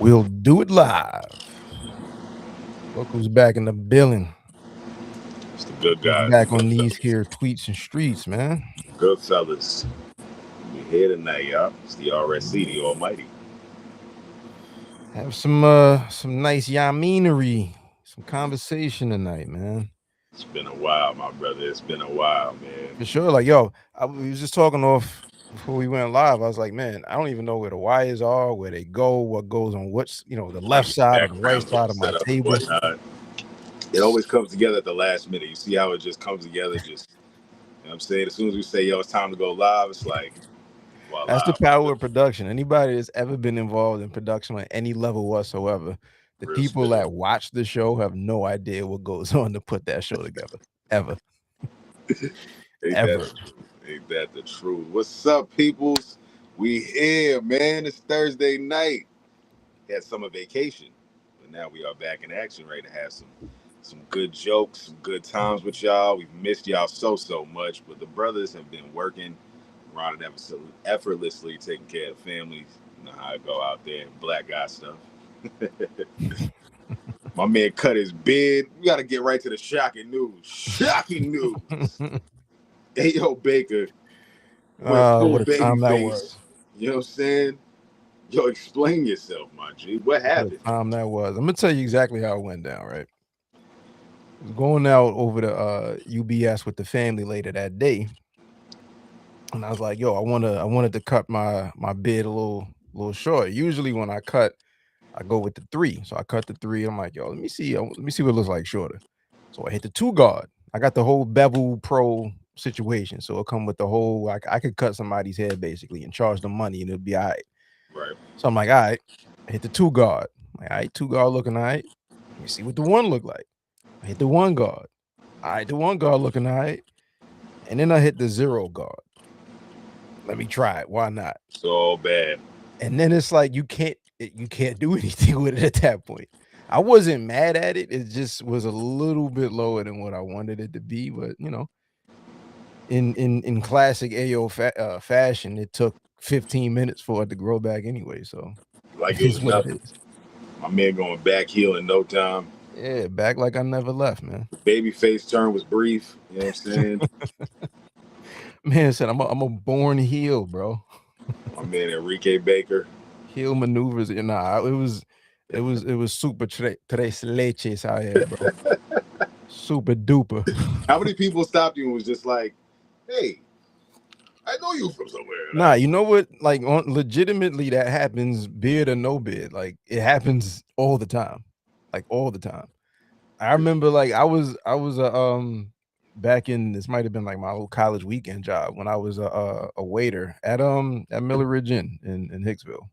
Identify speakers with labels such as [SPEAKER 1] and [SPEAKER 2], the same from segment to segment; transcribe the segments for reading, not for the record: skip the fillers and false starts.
[SPEAKER 1] We'll do it live. Look who's back in the building.
[SPEAKER 2] It's the good
[SPEAKER 1] Who's
[SPEAKER 2] guys, the
[SPEAKER 1] back on
[SPEAKER 2] good
[SPEAKER 1] these
[SPEAKER 2] fellas.
[SPEAKER 1] here tweets and streets, man.
[SPEAKER 2] Good fellas. We here tonight, y'all. It's the RSC, the Almighty.
[SPEAKER 1] Have some nice yaminery, some conversation tonight, man.
[SPEAKER 2] It's been a while, my brother. It's been a while, man.
[SPEAKER 1] For sure. Like, yo, we was just talking off before we went live. I was like, man, I don't even know where the wires are, where they go, what goes on which, the left side or the right
[SPEAKER 2] Background
[SPEAKER 1] side of my
[SPEAKER 2] set up and
[SPEAKER 1] table.
[SPEAKER 2] whatnot. It always comes together at the last minute. You see how it just comes together, just you know what I'm saying? As soon as we say, yo, it's time to go live, it's like,
[SPEAKER 1] That's the
[SPEAKER 2] voila,
[SPEAKER 1] power of production. Anybody that's ever been involved in production on any level whatsoever, the
[SPEAKER 2] real
[SPEAKER 1] people
[SPEAKER 2] spill.
[SPEAKER 1] that watch the show have no idea what goes on to put that show together. Ever.
[SPEAKER 2] Ain't that
[SPEAKER 1] Ever.
[SPEAKER 2] the truth? Ain't that the truth? What's up, peoples? We here, man. It's Thursday night. Had summer vacation, but now we are back in action, ready to have some good jokes, some good times with y'all. We've missed y'all so much, but the brothers have been working around it effortlessly, taking care of families. You know how I go out there and black guy stuff. My man cut his beard. We got to get right to the shocking news. Shocking news. Hey, yo, Baker went full
[SPEAKER 1] What a
[SPEAKER 2] baby
[SPEAKER 1] time that was.
[SPEAKER 2] face. You know what I'm saying? Yo, explain yourself, my G. What
[SPEAKER 1] What
[SPEAKER 2] happened?
[SPEAKER 1] a time that was. I'm gonna tell you exactly how it went down, right? I was going out over to UBS with the family later that day. And I was like, yo, I wanted to cut my beard a little short. Usually when I cut, I go with the 3. So I cut the 3. I'm like, yo, let me see what it looks like shorter. So I hit the 2 guard. I got the whole Bevel Pro situation. So it'll come with the whole, I could cut somebody's hair basically and charge them money and it'll be all right.
[SPEAKER 2] Right.
[SPEAKER 1] So I'm like, all right, I hit the 2 guard. I'm like, all right, 2 guard looking all right. Let me see what the 1 look like. I hit the 1 guard. All right, the 1 guard looking all right. And then I hit the 0 guard. Let me try it. Why not?
[SPEAKER 2] So bad.
[SPEAKER 1] And then it's like you can't do anything with it at that point. I wasn't mad at it. It just was a little bit lower than what I wanted it to be. But in classic AO fashion, it took 15 minutes for it to grow back anyway. So
[SPEAKER 2] Like
[SPEAKER 1] it
[SPEAKER 2] it
[SPEAKER 1] is
[SPEAKER 2] was
[SPEAKER 1] what it
[SPEAKER 2] nothing.
[SPEAKER 1] is.
[SPEAKER 2] My man going back heel in no time.
[SPEAKER 1] Yeah, back like I never left, man.
[SPEAKER 2] The baby face turn was brief. You know what I'm saying?
[SPEAKER 1] Man said I'm a born heel, bro.
[SPEAKER 2] My man Enrique Baker.
[SPEAKER 1] Heel maneuvers. It was super tres leches out here, bro. Super duper.
[SPEAKER 2] How many people stopped you and was just like, hey, I know you from somewhere.
[SPEAKER 1] Nah, you know what? Like, legitimately, that happens, beard or no beard. Like, it happens all the time, like all the time. I remember, like, I was back in, this might have been like my old college weekend job when I was a waiter at Miller Ridge Inn in Hicksville,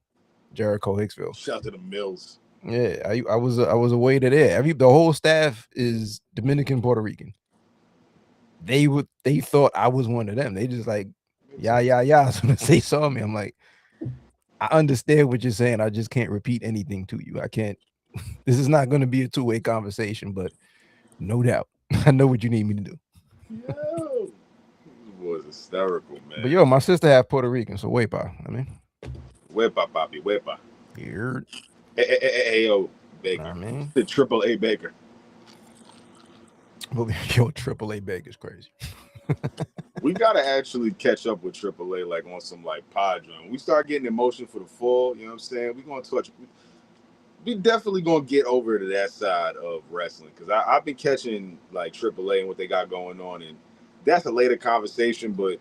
[SPEAKER 1] Jericho, Hicksville.
[SPEAKER 2] Shout to the Mills.
[SPEAKER 1] Yeah, I was a waiter there. The whole staff is Dominican, Puerto Rican. They thought I was one of them. They just like, yeah. As soon as they saw me, I'm like, I understand what you're saying. I just can't repeat anything to you. I can't. This is not going to be a two-way conversation, but no doubt, I know what you need me to do.
[SPEAKER 2] Yo, this was hysterical, man.
[SPEAKER 1] But yo, my sister half Puerto Rican, so wepa. I mean,
[SPEAKER 2] Wepa, papi, wepa.
[SPEAKER 1] here.
[SPEAKER 2] Hey, yo, Baker.
[SPEAKER 1] I mean,
[SPEAKER 2] The Triple A Baker.
[SPEAKER 1] but yo, AAA bag is crazy.
[SPEAKER 2] We gotta actually catch up with AAA like on some like pod joint. We start getting emotion for the fall. You know what I'm saying? We gonna touch. We definitely gonna get over to that side of wrestling because I've been catching like AAA and what they got going on, and that's a later conversation. But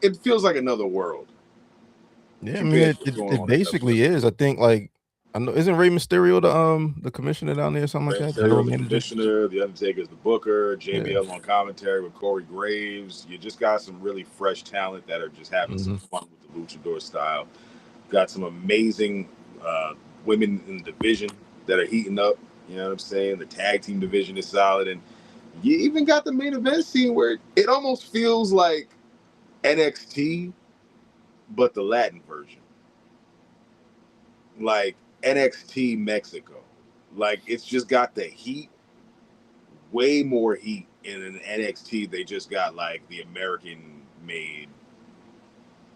[SPEAKER 2] it feels like another world.
[SPEAKER 1] Yeah, I mean,
[SPEAKER 2] Compared to what's going
[SPEAKER 1] it
[SPEAKER 2] on in
[SPEAKER 1] basically is. I think like I know, isn't Rey Mysterio the commissioner down there or something like that? The general
[SPEAKER 2] The
[SPEAKER 1] manager.
[SPEAKER 2] commissioner, the Undertaker's the booker,
[SPEAKER 1] Yeah.
[SPEAKER 2] JBL on commentary with Corey Graves. You just got some really fresh talent that are just having some fun with the luchador style. Got some amazing women in the division that are heating up. You know what I'm saying? The tag team division is solid, and you even got the main event scene where it almost feels like NXT, but the Latin version, like NXT Mexico. Like it's just got the heat, way more heat in an NXT. They just got like the American made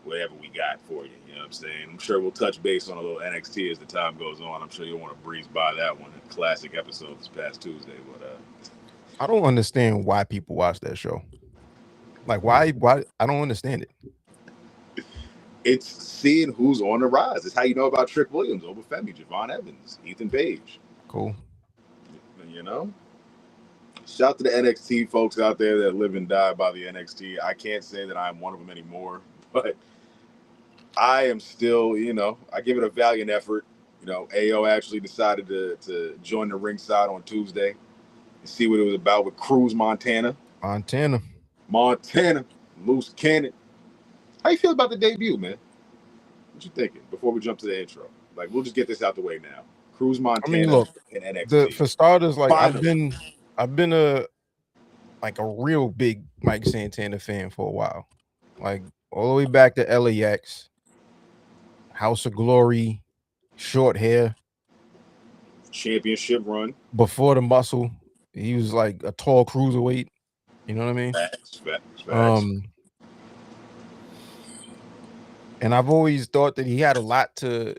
[SPEAKER 2] whatever we got for you. You know what I'm saying? I'm sure we'll touch base on a little NXT as the time goes on. I'm sure you'll want to breeze by that one. A classic episode this past Tuesday. But
[SPEAKER 1] I don't understand why people watch that show. Like, why? I don't understand it.
[SPEAKER 2] it's seeing who's on the rise. It's how you know about Trick Williams, Obafemi, Javon Evans, Ethan Page.
[SPEAKER 1] Cool.
[SPEAKER 2] You know? Shout out to the NXT folks out there that live and die by the NXT. I can't say that I'm one of them anymore, but I am still, I give it a valiant effort. AO actually decided to join the ringside on Tuesday and see what it was about with Cruz Montana. Montana, loose cannon. How you feel about the debut, man? What you thinking before we jump to the intro? Like, we'll just get this out the way now. Cruz Montana,
[SPEAKER 1] I mean, look,
[SPEAKER 2] in NXT.
[SPEAKER 1] for starters, like
[SPEAKER 2] Finally.
[SPEAKER 1] I've been a real big Mike Santana fan for a while. Like all the way back to LAX, House of Glory, short hair,
[SPEAKER 2] championship run.
[SPEAKER 1] Before the muscle, he was like a tall cruiserweight. You know what I mean?
[SPEAKER 2] Facts.
[SPEAKER 1] And I've always thought that he had a lot to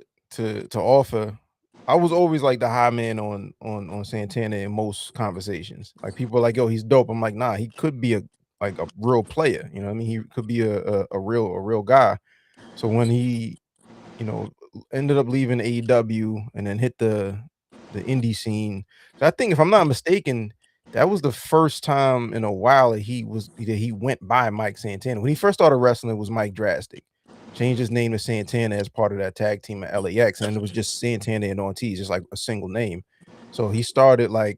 [SPEAKER 1] offer. I was always like the high man on Santana in most conversations. Like people are like, yo, he's dope. I'm like, nah, he could be a real player. You know what I mean? He could be a real guy. So when he, ended up leaving AEW and then hit the indie scene, so I think if I'm not mistaken, that was the first time in a while that he went by Mike Santana. When he first started wrestling, it was Mike Drastic. Changed his name to Santana as part of that tag team at LAX, and it was just Santana and Ortiz, just like a single name. So he started like,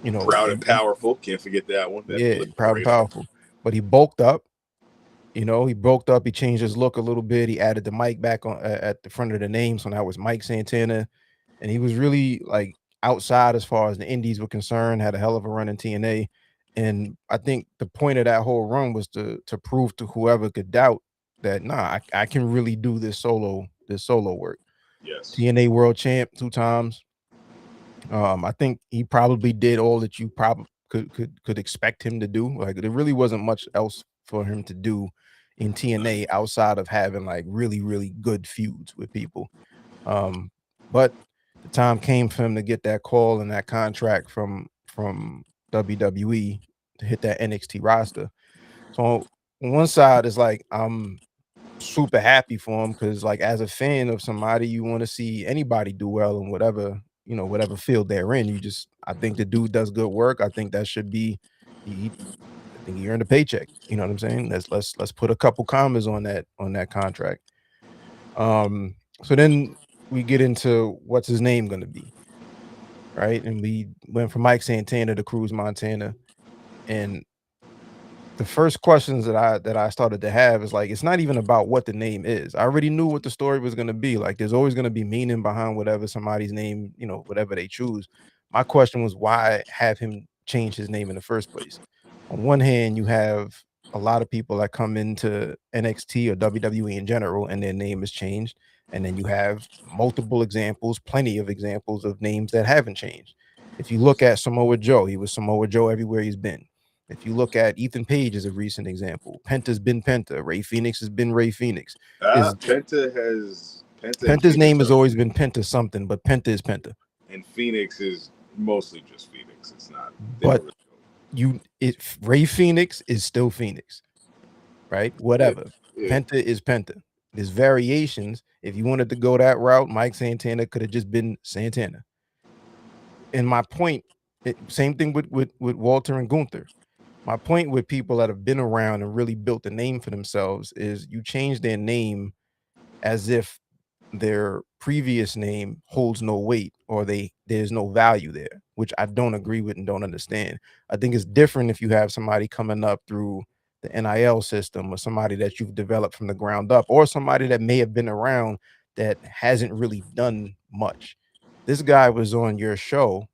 [SPEAKER 2] Proud and Powerful. Can't forget that one.
[SPEAKER 1] Proud and Powerful. But he bulked up. He bulked up. He changed his look a little bit. He added the Mike back on at the front of the name, so now it's Mike Santana, and he was really like outside as far as the indies were concerned. Had a hell of a run in TNA, and I think the point of that whole run was to prove to whoever could doubt that I can really do this solo work.
[SPEAKER 2] Yes.
[SPEAKER 1] TNA World Champ 2 times. I think he probably did all that you probably could expect him to do. Like there really wasn't much else for him to do in TNA outside of having like really, really good feuds with people. But the time came for him to get that call and that contract from WWE to hit that NXT roster. So on one side is like I'm super happy for him because like as a fan of somebody, you want to see anybody do well in whatever field they're in. I think the dude does good work. I think that should be I think he earned a paycheck. You know what I'm saying? Let's put a couple commas on that contract. So then we get into what's his name going to be, right? And we went from Mike Santana to Cruz Montana, and the first questions that I started to have is like, it's not even about what the name is. I already knew what the story was going to be. Like, there's always going to be meaning behind whatever somebody's name, whatever they choose. My question was, why have him change his name in the first place? On one hand, you have a lot of people that come into NXT or WWE in general, and their name is changed. And then you have multiple examples, plenty of examples of names that haven't changed. If you look at Samoa Joe, he was Samoa Joe everywhere he's been. If you look at Ethan Page as a recent example, Penta's been Penta. Ray Phoenix has been Ray Phoenix.
[SPEAKER 2] Penta's
[SPEAKER 1] name has always been Penta something, but Penta is Penta.
[SPEAKER 2] And Phoenix is mostly just Phoenix. It's not.
[SPEAKER 1] But Ray Phoenix is still Phoenix, right? Whatever. Yeah. Penta is Penta. There's variations. If you wanted to go that route, Mike Santana could have just been Santana. And my point, same thing with Walter and Gunther. My point with people that have been around and really built a name for themselves is you change their name as if their previous name holds no weight or there's no value there, which I don't agree with and don't understand. I think it's different if you have somebody coming up through the NIL system or somebody that you've developed from the ground up or somebody that may have been around that hasn't really done much. This guy was on your show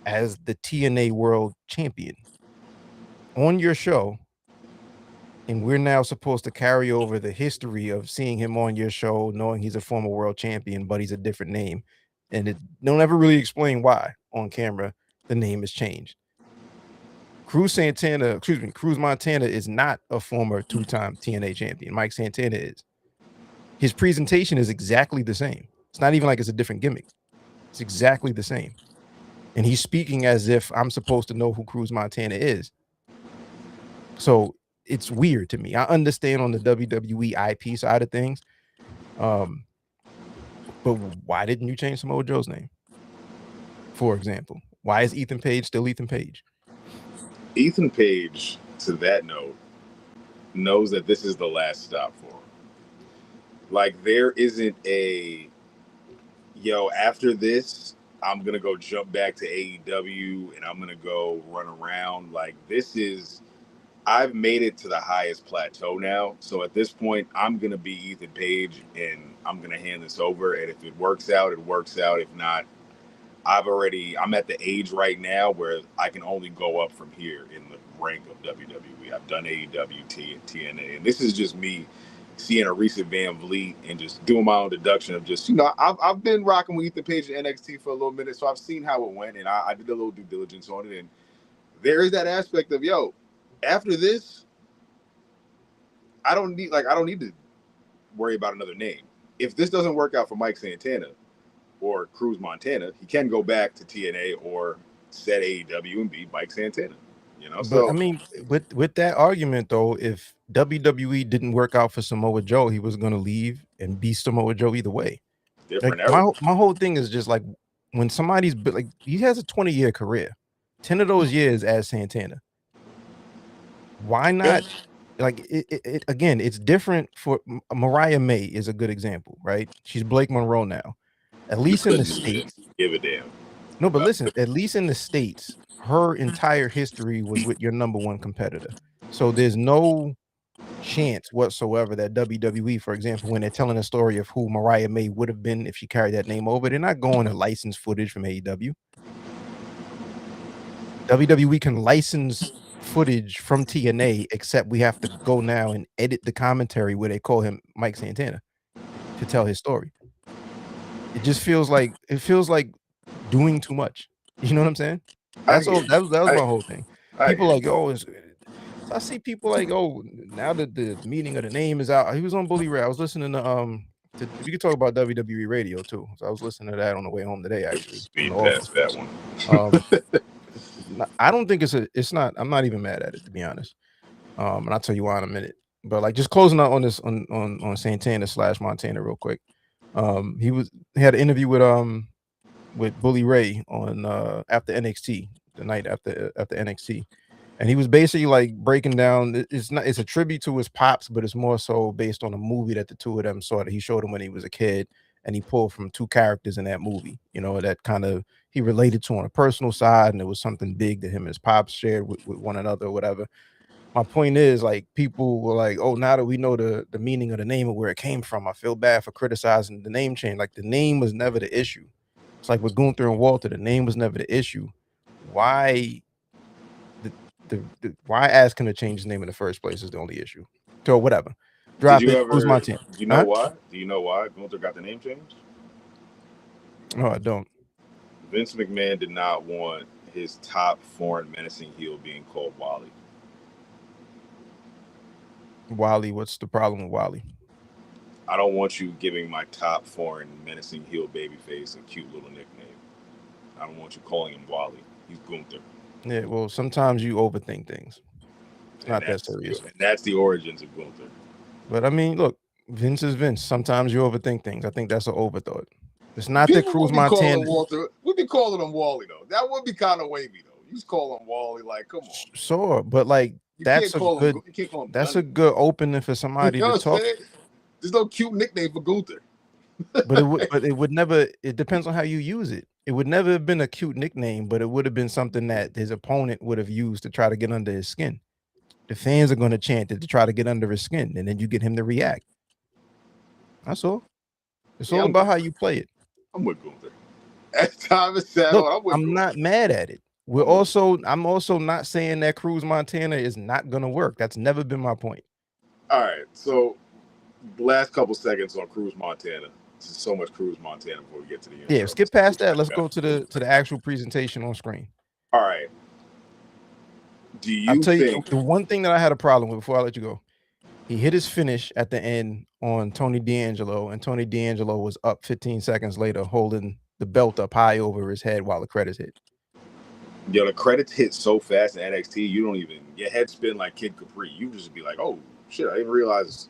[SPEAKER 1] as the TNA World Champion. On your show, and we're now supposed to carry over the history of seeing him on your show, knowing he's a former world champion, but he's a different name. And it don't ever really explain why on camera the name has changed. Cruz Montana is not a former 2-time TNA champion. Mike Santana is. His presentation is exactly the same. It's not even like it's a different gimmick. It's exactly the same. And he's speaking as if I'm supposed to know who Cruz Montana is. So it's weird to me. I understand on the WWE IP side of things. But why didn't you change Samoa Joe's name? For example, why is Ethan Page still Ethan Page?
[SPEAKER 2] Ethan Page, to that note, knows that this is the last stop for him. Like, there isn't a, yo, after this, I'm going to go jump back to AEW and I'm going to go run around. Like, this is, I've made it to the highest plateau now. So at this point, I'm going to be Ethan Page and I'm going to hand this over. And if it works out, it works out. If not, I'm at the age right now where I can only go up from here in the rank of WWE. I've done AEW, TNA, and this is just me seeing a recent Van Vliet and just doing my own deduction of just, I've been rocking with Ethan Page and NXT for a little minute, so I've seen how it went, and I did a little due diligence on it, and there is that aspect of, yo, after this, I don't need to worry about another name. If this doesn't work out for Mike Santana or Cruz Montana, he can go back to TNA or set AEW and be Mike Santana.
[SPEAKER 1] But
[SPEAKER 2] So
[SPEAKER 1] I mean, with that argument though, if WWE didn't work out for Samoa Joe, he was going to leave and be Samoa Joe either way.
[SPEAKER 2] different
[SPEAKER 1] Like
[SPEAKER 2] era.
[SPEAKER 1] my whole thing is just like when somebody's like he has a 20-year career, 10 of those years as Santana. Why not? Like it again, it's different for Mariah May is a good example, right? She's Blake Monroe now. At least in the States.
[SPEAKER 2] Give a damn.
[SPEAKER 1] No, but listen, at least in the States, her entire history was with your number one competitor. So there's no chance whatsoever that WWE, for example, when they're telling a story of who Mariah May would have been if she carried that name over, they're not going to license footage from AEW. WWE can license footage from TNA, except we have to go now and edit the commentary where they call him Mike Santana to tell his story. It just feels like doing too much. You know what I'm saying? That's all. That was my whole thing. People like, oh, so I see people like, oh, now that the meaning of the name is out. He was on Bully Ray. I was listening to we could talk about WWE radio too. So I was listening to that on the way home today, actually.
[SPEAKER 2] Speed past that
[SPEAKER 1] one. I don't think it's not. I'm not even mad at it, to be honest. And I'll tell you why in a minute. But like just closing out on this on Santana / Montana real quick. He had an interview with Bully Ray on after NXT, the night after NXT. And he was basically like breaking down, it's a tribute to his pops, but it's more so based on a movie that the two of them saw that he showed him when he was a kid, and he pulled from two characters in that movie, that kind of he related to on a personal side, and it was something big that him and his pops shared with one another or whatever. My point is, like, people were like, oh, now that we know the meaning of the name and where it came from, I feel bad for criticizing the name change. Like, the name was never the issue. It's like with Gunther and Walter, the name was never the issue. Why why ask him to change his name in the first place is the only issue. So whatever. Drop it. Cruz Montana.
[SPEAKER 2] Do you know why? Do you know why Gunther got the name changed?
[SPEAKER 1] No, I don't.
[SPEAKER 2] Vince McMahon did not want his top foreign menacing heel being called Wally.
[SPEAKER 1] Wally, what's the problem with Wally?
[SPEAKER 2] I don't want you giving my top foreign menacing heel babyface a cute little nickname. I don't want you calling him Wally. He's Gunther.
[SPEAKER 1] Yeah, well, sometimes you overthink things. It's not that serious.
[SPEAKER 2] And that's the origins of Gunther.
[SPEAKER 1] But I mean, look, Vince is Vince. Sometimes you overthink things. I think that's an overthought. It's not that Cruz Montana.
[SPEAKER 2] We'd be calling him Wally though. That would be kind of wavy though. You just call him Wally, like, come on.
[SPEAKER 1] Sure, but like that's a good opening for somebody to talk.
[SPEAKER 2] There's no cute nickname for Gunther.
[SPEAKER 1] but it would never. It depends on how you use it. It would never have been a cute nickname, but it would have been something that his opponent would have used to try to get under his skin. The fans are going to chant it to try to get under his skin, and then you get him to react. That's all. It's all about how you play it.
[SPEAKER 2] I'm with Gunther. As time is settled,
[SPEAKER 1] I'm not mad at it. I'm also not saying that Cruz Montana is not going to work. That's never been my point.
[SPEAKER 2] All right, so last couple seconds on Cruz Montana. This is so much Cruz Montana before we get to the end.
[SPEAKER 1] Yeah, skip past that. Let's go to the actual presentation on screen.
[SPEAKER 2] All right.
[SPEAKER 1] I'll tell you the one thing that I had a problem with before I let you go. He hit his finish at the end on Tony D'Angelo, and Tony D'Angelo was up 15 seconds later, holding the belt up high over his head while the credits hit.
[SPEAKER 2] Yo, the credits hit so fast in NXT, you don't even your head spin like Kid Capri. You just be like, oh shit, I didn't realize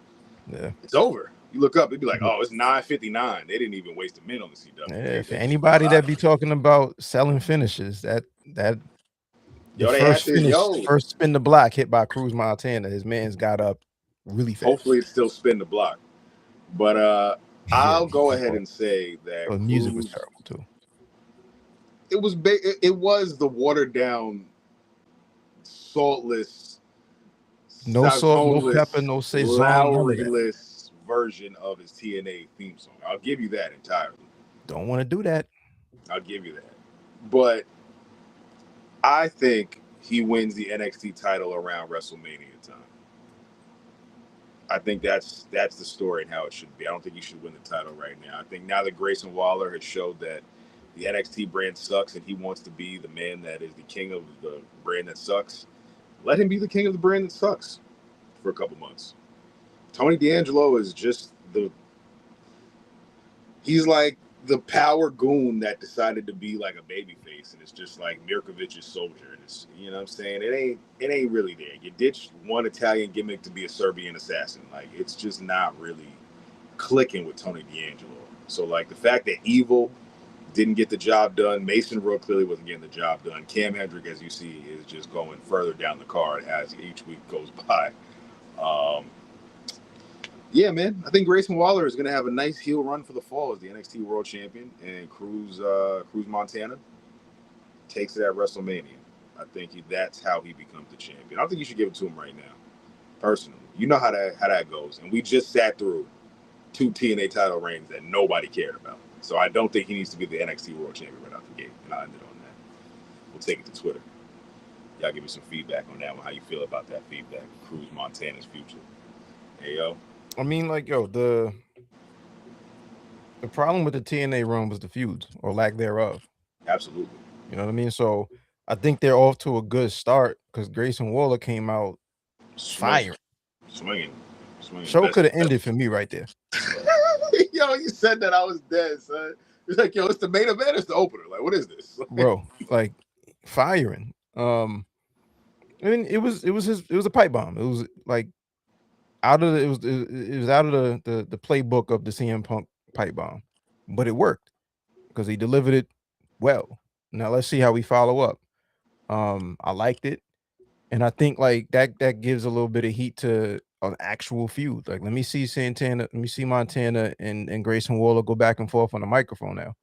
[SPEAKER 1] Yeah.
[SPEAKER 2] it's over. You look up, it'd be like, oh, it's 9:59. They didn't even waste a minute on the CW.
[SPEAKER 1] Yeah, for
[SPEAKER 2] They just
[SPEAKER 1] anybody that be talking about selling finishes, that the
[SPEAKER 2] yo, they had
[SPEAKER 1] first
[SPEAKER 2] this.
[SPEAKER 1] finish,
[SPEAKER 2] Yo,
[SPEAKER 1] first spin the block hit by Cruz Montana, his man's got up really fast.
[SPEAKER 2] hopefully it's still spin the block. But
[SPEAKER 1] Yeah,
[SPEAKER 2] I'll go ahead and say that
[SPEAKER 1] the music was terrible too.
[SPEAKER 2] It was the watered down, saltless,
[SPEAKER 1] No salt, no pepper,
[SPEAKER 2] sazoneless,
[SPEAKER 1] no saison, none of that.
[SPEAKER 2] Lowry-less version of his TNA theme song. I'll give you that entirely.
[SPEAKER 1] Don't want to do that.
[SPEAKER 2] I'll give you that. But I think he wins the NXT title around WrestleMania time. I think that's the story and how it should be. I don't think he should win the title right now. I think now that Grayson Waller has showed that the NXT brand sucks and he wants to be the man that is the king of the brand that sucks, let him be the king of the brand that sucks for a couple months. Tony D'Angelo is just he's like the power goon that decided to be like a babyface, and it's just like Mirkovich's soldier. And it's, you know what I'm saying? It ain't really there. You ditched one Italian gimmick to be a Serbian assassin. Like, it's just not really clicking with Tony D'Angelo. So like the fact that Evil didn't get the job done, Mason Rook clearly wasn't getting the job done. Cam Hendrick, as you see, is just going further down the card as each week goes by. Yeah, man. I think Grayson Waller is going to have a nice heel run for the fall as the NXT World Champion, and Cruz Montana takes it at WrestleMania. I think that's how he becomes the champion. I don't think you should give it to him right now, personally. You know how that goes, and we just sat through 2 TNA title reigns that nobody cared about. So I don't think he needs to be the NXT World Champion right out the gate, and I'll end it on that. We'll take it to Twitter. Y'all give me some feedback on that one. How you feel about that feedback? Cruz Montana's future. Hey, yo.
[SPEAKER 1] I mean, like, yo, the problem with the TNA run was the feuds or lack thereof.
[SPEAKER 2] Absolutely.
[SPEAKER 1] You know what I mean? So I think they're off to a good start because Grayson Waller came out fire.
[SPEAKER 2] Swinging.
[SPEAKER 1] Show could have ended for me right there.
[SPEAKER 2] Yo, you said that I was dead, son. It's like, yo, it's the main event, it's the opener. Like, what is this?
[SPEAKER 1] Bro, like, firing. I mean, it was a pipe bomb. It was like out of it was out of the playbook of the CM Punk pipe bomb, but it worked because he delivered it well. Now let's see how we follow up. I liked it, and I think like that gives a little bit of heat to an actual feud. Like, let me see Santana, let me see Montana and Grayson Waller go back and forth on the microphone now,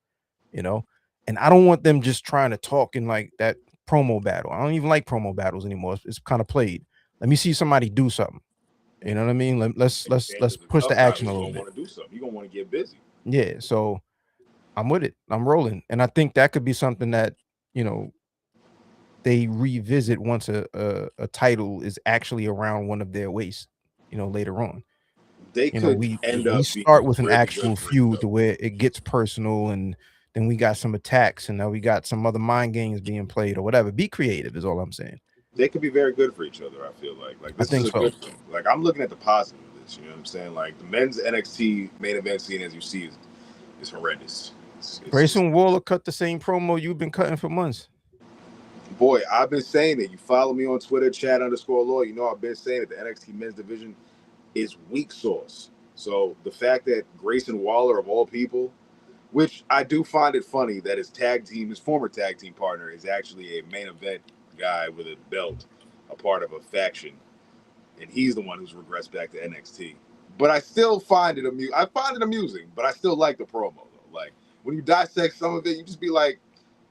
[SPEAKER 1] you know. And I don't want them just trying to talk in like that promo battle. I don't even like promo battles anymore. It's kind of played. Let me see somebody do something. You know what I mean? Let's push the action a little bit.
[SPEAKER 2] Want to do something. You're gonna want to get busy.
[SPEAKER 1] Yeah, so I'm with it. I'm rolling, and I think that could be something that, you know, they revisit once a title is actually around one of their waists. You know, later on.
[SPEAKER 2] They could end up
[SPEAKER 1] we start with an
[SPEAKER 2] really
[SPEAKER 1] actual feud to where it gets personal, and then we got some attacks, and now we got some other mind games being played or whatever. Be creative is all I'm saying.
[SPEAKER 2] They could be very good for each other. I feel like this is a good thing. Like, I'm looking at the positive of this. You know what I'm saying? Like, the men's NXT main event scene, as you see, is horrendous.
[SPEAKER 1] Grayson Waller cut the same promo you've been cutting for months.
[SPEAKER 2] Boy, I've been saying it. You follow me on Twitter, Chad_Law. You know I've been saying it. The NXT men's division is weak sauce. So the fact that Grayson Waller, of all people, which I do find it funny that his former tag team partner, is actually a main event guy with a belt, a part of a faction, and he's the one who's regressed back to NXT. But I still find it amusing. I find it amusing, but I still like the promo though. Like, when you dissect some of it, you just be like,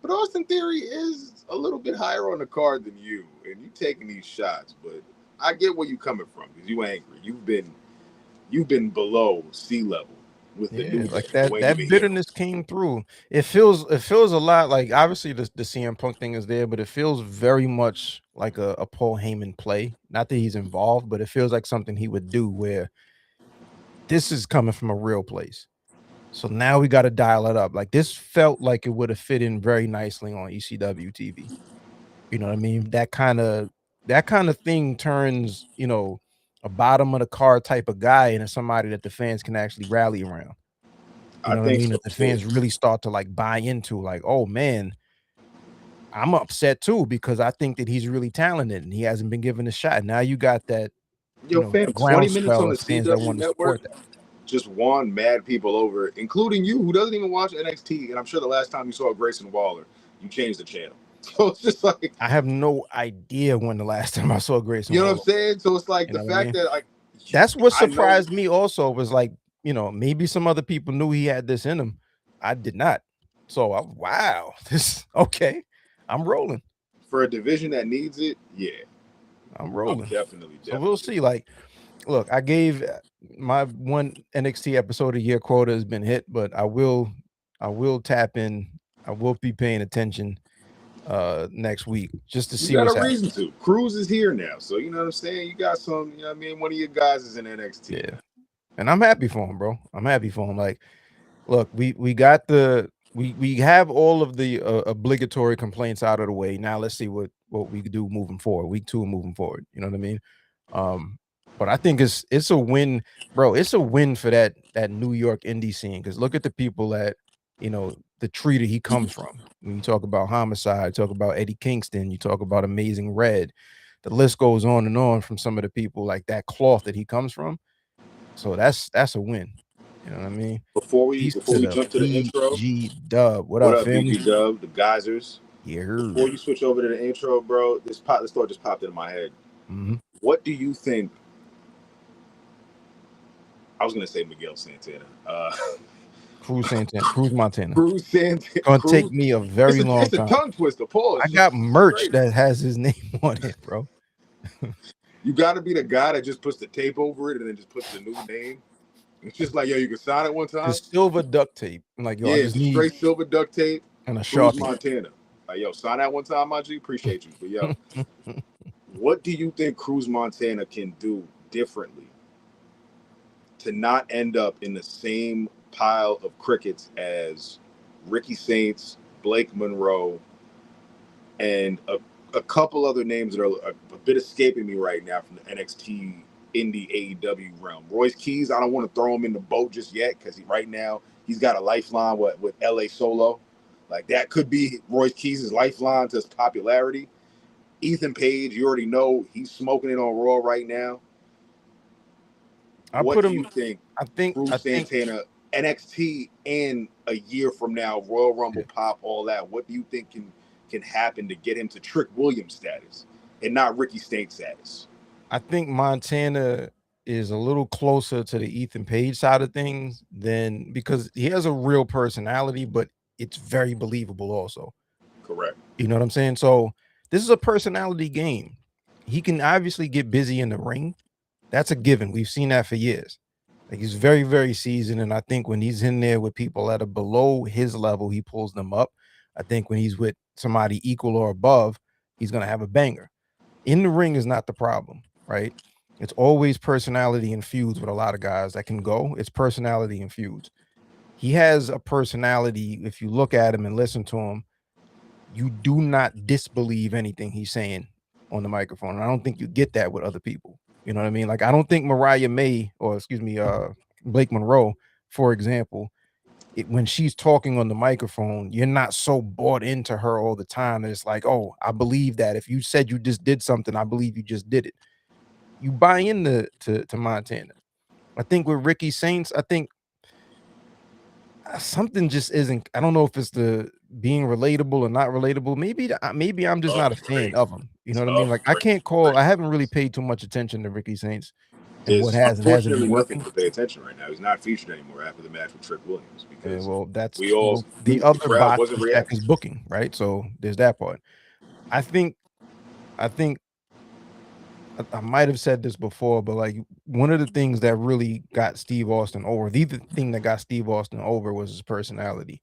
[SPEAKER 2] but Austin Theory is a little bit higher on the card than you, and you taking these shots. But I get where you coming from because you angry. You've been below sea level with the news.
[SPEAKER 1] Like that bitterness came through. It feels a lot like, obviously the CM Punk thing is there, but it feels very much like a Paul Heyman play. Not that he's involved, but it feels like something he would do where this is coming from a real place. So now we got to dial it up. Like, this felt like it would have fit in very nicely on ECW TV. You know what I mean? That kind of thing turns, you know, a bottom of the card type of guy and somebody that the fans can actually rally around. You
[SPEAKER 2] I
[SPEAKER 1] know what I
[SPEAKER 2] think
[SPEAKER 1] mean?
[SPEAKER 2] so
[SPEAKER 1] That the
[SPEAKER 2] too.
[SPEAKER 1] fans really start to like buy into, like, oh man, I'm upset too because I think that he's really talented and he hasn't been given a shot. Now you got that,
[SPEAKER 2] Yo, fam, 20 minutes
[SPEAKER 1] groundswell
[SPEAKER 2] on the
[SPEAKER 1] of fans that
[SPEAKER 2] CW
[SPEAKER 1] want to
[SPEAKER 2] network
[SPEAKER 1] support that.
[SPEAKER 2] just won mad people over, including you, who doesn't even watch NXT. And I'm sure the last time you saw Grayson Waller, you changed the channel. So it's just like,
[SPEAKER 1] I have no idea when the last time I saw Grayson
[SPEAKER 2] you know what I'm
[SPEAKER 1] Waller.
[SPEAKER 2] saying? So it's like
[SPEAKER 1] You
[SPEAKER 2] the
[SPEAKER 1] know what I
[SPEAKER 2] fact
[SPEAKER 1] mean?
[SPEAKER 2] that like
[SPEAKER 1] That's what
[SPEAKER 2] I know
[SPEAKER 1] surprised me also was like, maybe some other people knew he had this in him. I did not. So wow, this okay. I'm rolling.
[SPEAKER 2] for a division that needs it, yeah,
[SPEAKER 1] I'm
[SPEAKER 2] I'm
[SPEAKER 1] rolling. So we'll
[SPEAKER 2] definitely
[SPEAKER 1] see. Like, look, I gave my one NXT episode a year quota has been hit, but I will tap in. I will be paying attention next week just to
[SPEAKER 2] you
[SPEAKER 1] see
[SPEAKER 2] got
[SPEAKER 1] what's
[SPEAKER 2] a reason
[SPEAKER 1] happening.
[SPEAKER 2] to. Cruz is here now, so you know what I'm saying. You got some, you know what I mean. One of your guys is in NXT
[SPEAKER 1] Yeah.
[SPEAKER 2] now.
[SPEAKER 1] And I'm happy for him, bro. I'm happy for him. Like, look, we got we have all of the obligatory complaints out of the way. Now let's see what we could do moving forward. Week 2 and moving forward. You know what I mean? But I think it's a win, bro. It's a win for that New York indie scene. Because look at the people that the tree that he comes from. When you talk about Homicide, talk about Eddie Kingston, you talk about Amazing Red. The list goes on and on from some of the people like that cloth that he comes from. So that's a win. You know what I mean? Peace
[SPEAKER 2] Before
[SPEAKER 1] to
[SPEAKER 2] we
[SPEAKER 1] the
[SPEAKER 2] jump to the intro,
[SPEAKER 1] BG Dub. What
[SPEAKER 2] what
[SPEAKER 1] up,
[SPEAKER 2] up,
[SPEAKER 1] family?
[SPEAKER 2] BG Dub, the Geysers?
[SPEAKER 1] Yeah.
[SPEAKER 2] Before you switch over to the intro, bro, this thought just popped into my head.
[SPEAKER 1] Mm-hmm.
[SPEAKER 2] What do you think? I was gonna say Miguel Santana.
[SPEAKER 1] Cruz Montana.
[SPEAKER 2] Cruz Santana.
[SPEAKER 1] Gonna take
[SPEAKER 2] Cruz.
[SPEAKER 1] me a very long
[SPEAKER 2] It's a
[SPEAKER 1] time.
[SPEAKER 2] tongue twister.
[SPEAKER 1] I
[SPEAKER 2] Pause.
[SPEAKER 1] got
[SPEAKER 2] Just
[SPEAKER 1] merch
[SPEAKER 2] crazy.
[SPEAKER 1] that has his name on it, bro.
[SPEAKER 2] You got to be the guy that just puts the tape over it and then just puts the new name. It's just like, yo, you can sign it one time.
[SPEAKER 1] Just silver duct tape. I'm like, yo, I
[SPEAKER 2] Yeah,
[SPEAKER 1] just
[SPEAKER 2] just
[SPEAKER 1] need
[SPEAKER 2] straight silver duct tape.
[SPEAKER 1] and a
[SPEAKER 2] Cruz
[SPEAKER 1] Sharpie.
[SPEAKER 2] Montana. Like, yo, sign that one time, my G. Appreciate you. But yo, what do you think Cruz Montana can do differently to not end up in the same pile of crickets as Ricky Saints, Blake Monroe, and a couple other names that are a bit escaping me right now from the NXT indie AEW realm? Royce Keys, I don't want to throw him in the boat just yet because right now he's got a lifeline with LA Solo. Like that could be Royce Keys' lifeline to his popularity. Ethan Page, you already know he's smoking it on Raw right now.
[SPEAKER 1] I
[SPEAKER 2] What
[SPEAKER 1] put
[SPEAKER 2] do you
[SPEAKER 1] him.
[SPEAKER 2] think
[SPEAKER 1] I think.
[SPEAKER 2] Bruce Santana, NXT, and a year from now, Royal Rumble
[SPEAKER 1] Yeah.
[SPEAKER 2] pop, all that? What do you think can happen to get him to Trick Williams status and not Ricky Saints status?
[SPEAKER 1] I think Montana is a little closer to the Ethan Page side of things than because he has a real personality, but it's very believable also.
[SPEAKER 2] Correct.
[SPEAKER 1] You know what I'm saying? So this is a personality game. He can obviously get busy in the ring. That's a given. We've seen that for years. Like he's very, very seasoned. And I think when he's in there with people that are below his level, he pulls them up. I think when he's with somebody equal or above, he's going to have a banger. In the ring is not the problem, right? It's always personality infused with a lot of guys that can go. It's personality infused. He has a personality. If you look at him and listen to him, you do not disbelieve anything he's saying on the microphone. And I don't think you get that with other people. You know what I mean? Like I don't think Mariah May or excuse me, Blake Monroe, for example, when she's talking on the microphone, you're not so bought into her all the time that it's like, oh, I believe that. If you said you just did something, I believe you just did it. You buy into to Montana. I think with Ricky Saints, I think something just isn't. I don't know if it's the being relatable or not relatable. Maybe I'm just not a fan
[SPEAKER 2] Afraid.
[SPEAKER 1] of him. You know what I mean? Like I
[SPEAKER 2] Afraid.
[SPEAKER 1] can't call. I haven't really paid too much attention to Ricky Saints and what
[SPEAKER 2] There's
[SPEAKER 1] has and hasn't been
[SPEAKER 2] unfortunately nothing
[SPEAKER 1] working.
[SPEAKER 2] to pay attention right now. He's not featured anymore after the match with Trick Williams because
[SPEAKER 1] Well, that's
[SPEAKER 2] we all
[SPEAKER 1] the
[SPEAKER 2] the
[SPEAKER 1] other
[SPEAKER 2] crowd
[SPEAKER 1] box
[SPEAKER 2] wasn't
[SPEAKER 1] to check
[SPEAKER 2] reacting.
[SPEAKER 1] his booking, right? So there's that part. I think I think I might have said this before, but like one of the things that really got Steve Austin over, the thing that got Steve Austin over was his personality.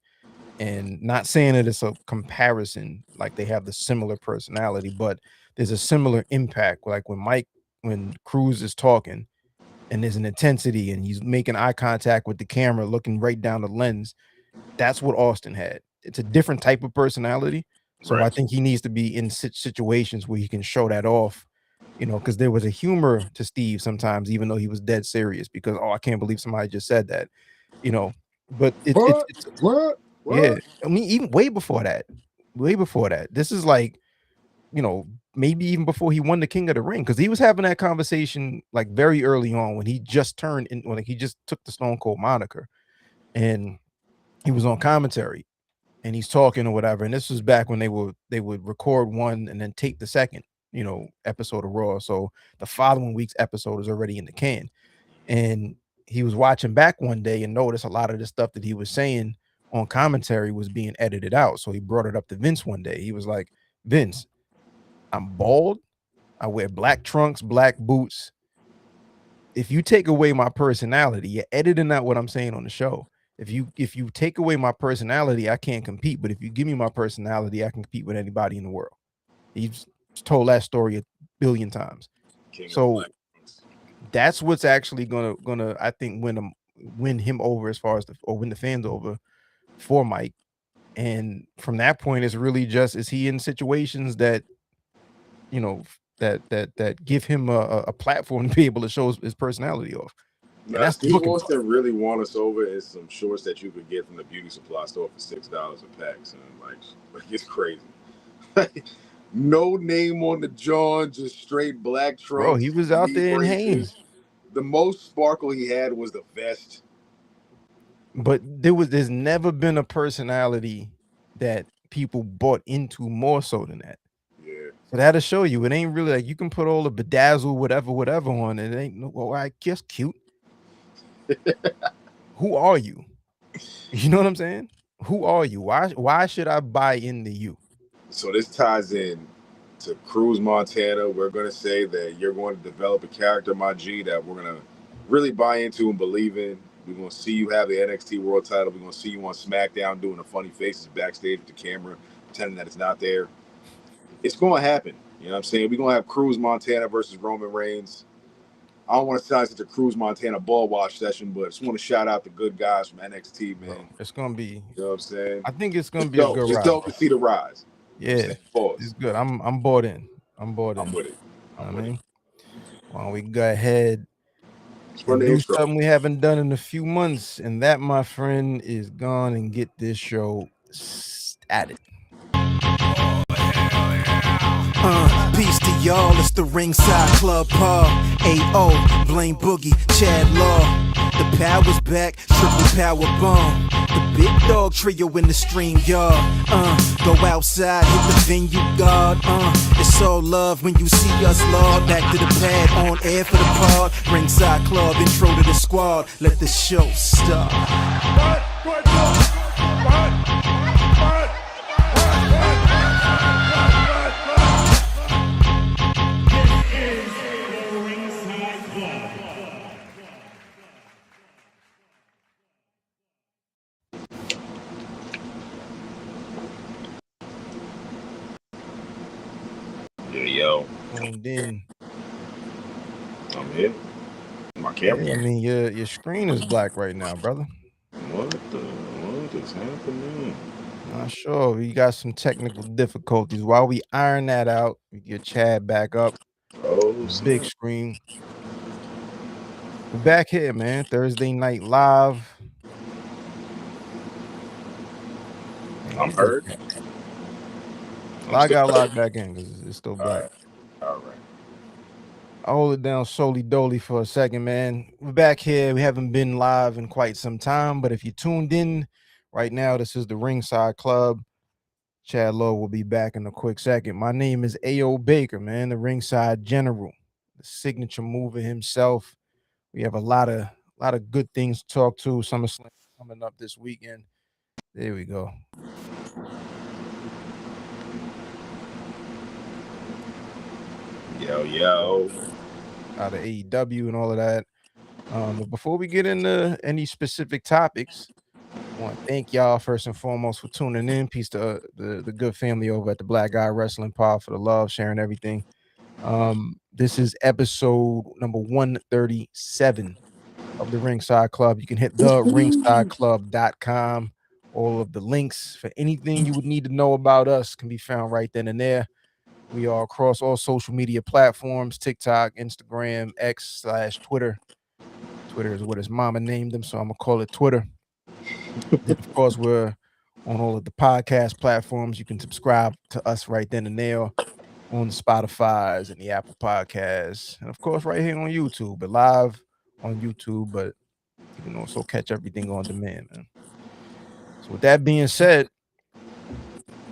[SPEAKER 1] And not saying that it's a comparison, like they have the similar personality, but there's a similar impact. Like when Cruz is talking and there's an intensity and he's making eye contact with the camera, looking right down the lens, that's what Austin had. It's a different type of personality. So I
[SPEAKER 2] Right.
[SPEAKER 1] think he needs to be in situations where he can show that off because there was a humor to Steve sometimes, even though he was dead serious. Because I can't believe somebody just said that, you know. But it's
[SPEAKER 2] What?
[SPEAKER 1] yeah.
[SPEAKER 2] What?
[SPEAKER 1] I mean, even way before that. This is like you know, maybe even before he won the King of the Ring, because he was having that conversation like very early on when he just turned in, when like, he just took the Stone Cold moniker, and he was on commentary and he's talking or whatever. And this was back when they would record one and then take the second, episode of Raw. So the following week's episode is already in the can. And he was watching back one day and noticed a lot of the stuff that he was saying on commentary was being edited out. So he brought it up to Vince one day. He was like, Vince, I'm bald. I wear black trunks, black boots. If you take away my personality, you're editing out what I'm saying on the show. If you take away my personality, I can't compete. But if you give me my personality, I can compete with anybody in the world. He's told that story a billion times.
[SPEAKER 2] King of the
[SPEAKER 1] So
[SPEAKER 2] Black.
[SPEAKER 1] that's what's actually gonna I think win him over as far as or win the fans over for Mike. And from that point, it's really just is he in situations that you know that give him a platform to be able to show his personality off. And
[SPEAKER 2] Now,
[SPEAKER 1] that's the
[SPEAKER 2] Steve
[SPEAKER 1] booking part.
[SPEAKER 2] Austin really won us over is some shorts that you could get from the beauty supply store for $6 a pack, son. Like it's crazy. No name on the John, just straight black
[SPEAKER 1] Bro,
[SPEAKER 2] trunks,
[SPEAKER 1] he was out
[SPEAKER 2] knee
[SPEAKER 1] there in
[SPEAKER 2] braces.
[SPEAKER 1] Hanes.
[SPEAKER 2] The most sparkle he had was the vest.
[SPEAKER 1] But there's never been a personality that people bought into more so than that.
[SPEAKER 2] Yeah.
[SPEAKER 1] So that'll show you it ain't really like you can put all the bedazzle, whatever on it. It ain't well, I guess cute. Who are you? You know what I'm saying? Who are you? Why should I buy into you?
[SPEAKER 2] So this ties in to Cruz Montana. We're going to say that you're going to develop a character, my G, that we're going to really buy into and believe in. We're going to see you have the NXT World Title. We're going to see you on SmackDown doing the funny faces backstage with the camera, pretending that it's not there. It's going to happen. You know what I'm saying? We're going to have Cruz Montana versus Roman Reigns. I don't want to sound such a Cruz Montana ball wash session, but I just want to shout out the good guys from NXT, man.
[SPEAKER 1] Bro, it's gonna be.
[SPEAKER 2] You know what I'm saying?
[SPEAKER 1] I think it's gonna
[SPEAKER 2] It's
[SPEAKER 1] be a
[SPEAKER 2] dope.
[SPEAKER 1] good
[SPEAKER 2] It's
[SPEAKER 1] ride,
[SPEAKER 2] dope
[SPEAKER 1] bro.
[SPEAKER 2] to see the rise. You know what I'm
[SPEAKER 1] Yeah,
[SPEAKER 2] saying? Pause.
[SPEAKER 1] it's good. I'm bought in. I'm bought
[SPEAKER 2] I'm
[SPEAKER 1] in.
[SPEAKER 2] with it.
[SPEAKER 1] I
[SPEAKER 2] I'm with it.
[SPEAKER 1] mean, why don't we go ahead
[SPEAKER 2] Let's run
[SPEAKER 1] and
[SPEAKER 2] the
[SPEAKER 1] do
[SPEAKER 2] intro.
[SPEAKER 1] something we haven't done in a few months, and that, my friend, is gone and get this show started.
[SPEAKER 3] Peace to y'all, it's the Ringside Club Paul. A.O. Blame Boogie, Chad Law. The power's back, triple power bomb. The big dog trio in the stream, y'all. Go outside, hit the venue guard. It's all love when you see us, Lord. Back to the pad, on air for the pod. Ringside Club, intro to the squad. Let the show start.
[SPEAKER 2] Yo,
[SPEAKER 1] Tuned in.
[SPEAKER 2] I'm here. My camera.
[SPEAKER 1] Yeah, I mean your screen is black right now, brother.
[SPEAKER 2] What is happening?
[SPEAKER 1] Not sure. We got some technical difficulties. While we iron that out, we get Chad back up.
[SPEAKER 2] Oh,
[SPEAKER 1] Big
[SPEAKER 2] snap.
[SPEAKER 1] screen. We're back here, man. Thursday night live. Man,
[SPEAKER 2] I'm
[SPEAKER 1] you good,
[SPEAKER 2] heard.
[SPEAKER 1] Chad?
[SPEAKER 2] I'm
[SPEAKER 1] I
[SPEAKER 2] still
[SPEAKER 1] got
[SPEAKER 2] heard.
[SPEAKER 1] locked back in because it's still
[SPEAKER 2] All
[SPEAKER 1] black.
[SPEAKER 2] right. All right.
[SPEAKER 1] I'll hold it down solely dolly for a second, man. We're back here. We haven't been live in quite some time, but if you tuned in right now, this is the Ringside Club. Chad Lowe will be back in a quick second. My name is A.O. Baker, man, the Ringside General, the signature mover himself. We have a lot of good things to talk to. SummerSlam coming up this weekend. There we go.
[SPEAKER 2] Yo.
[SPEAKER 1] Out of AEW and all of that. But before we get into any specific topics, I want to thank y'all first and foremost for tuning in. Peace to the good family over at the Black Guy Wrestling Pod for the love, sharing everything. This is episode number 137 of the Ringside Club. You can hit the ringsideclub.com. All of the links for anything you would need to know about us can be found right then and there. We are across all social media platforms: TikTok, Instagram, X/Twitter. Twitter is what his mama named him, so I'm gonna call it Twitter. Then, of course, we're on all of the podcast platforms. You can subscribe to us right then and there on the Spotify's and the Apple Podcasts, and of course, right here on YouTube. But live on YouTube, but you can also catch everything on demand, man. So, with that being said,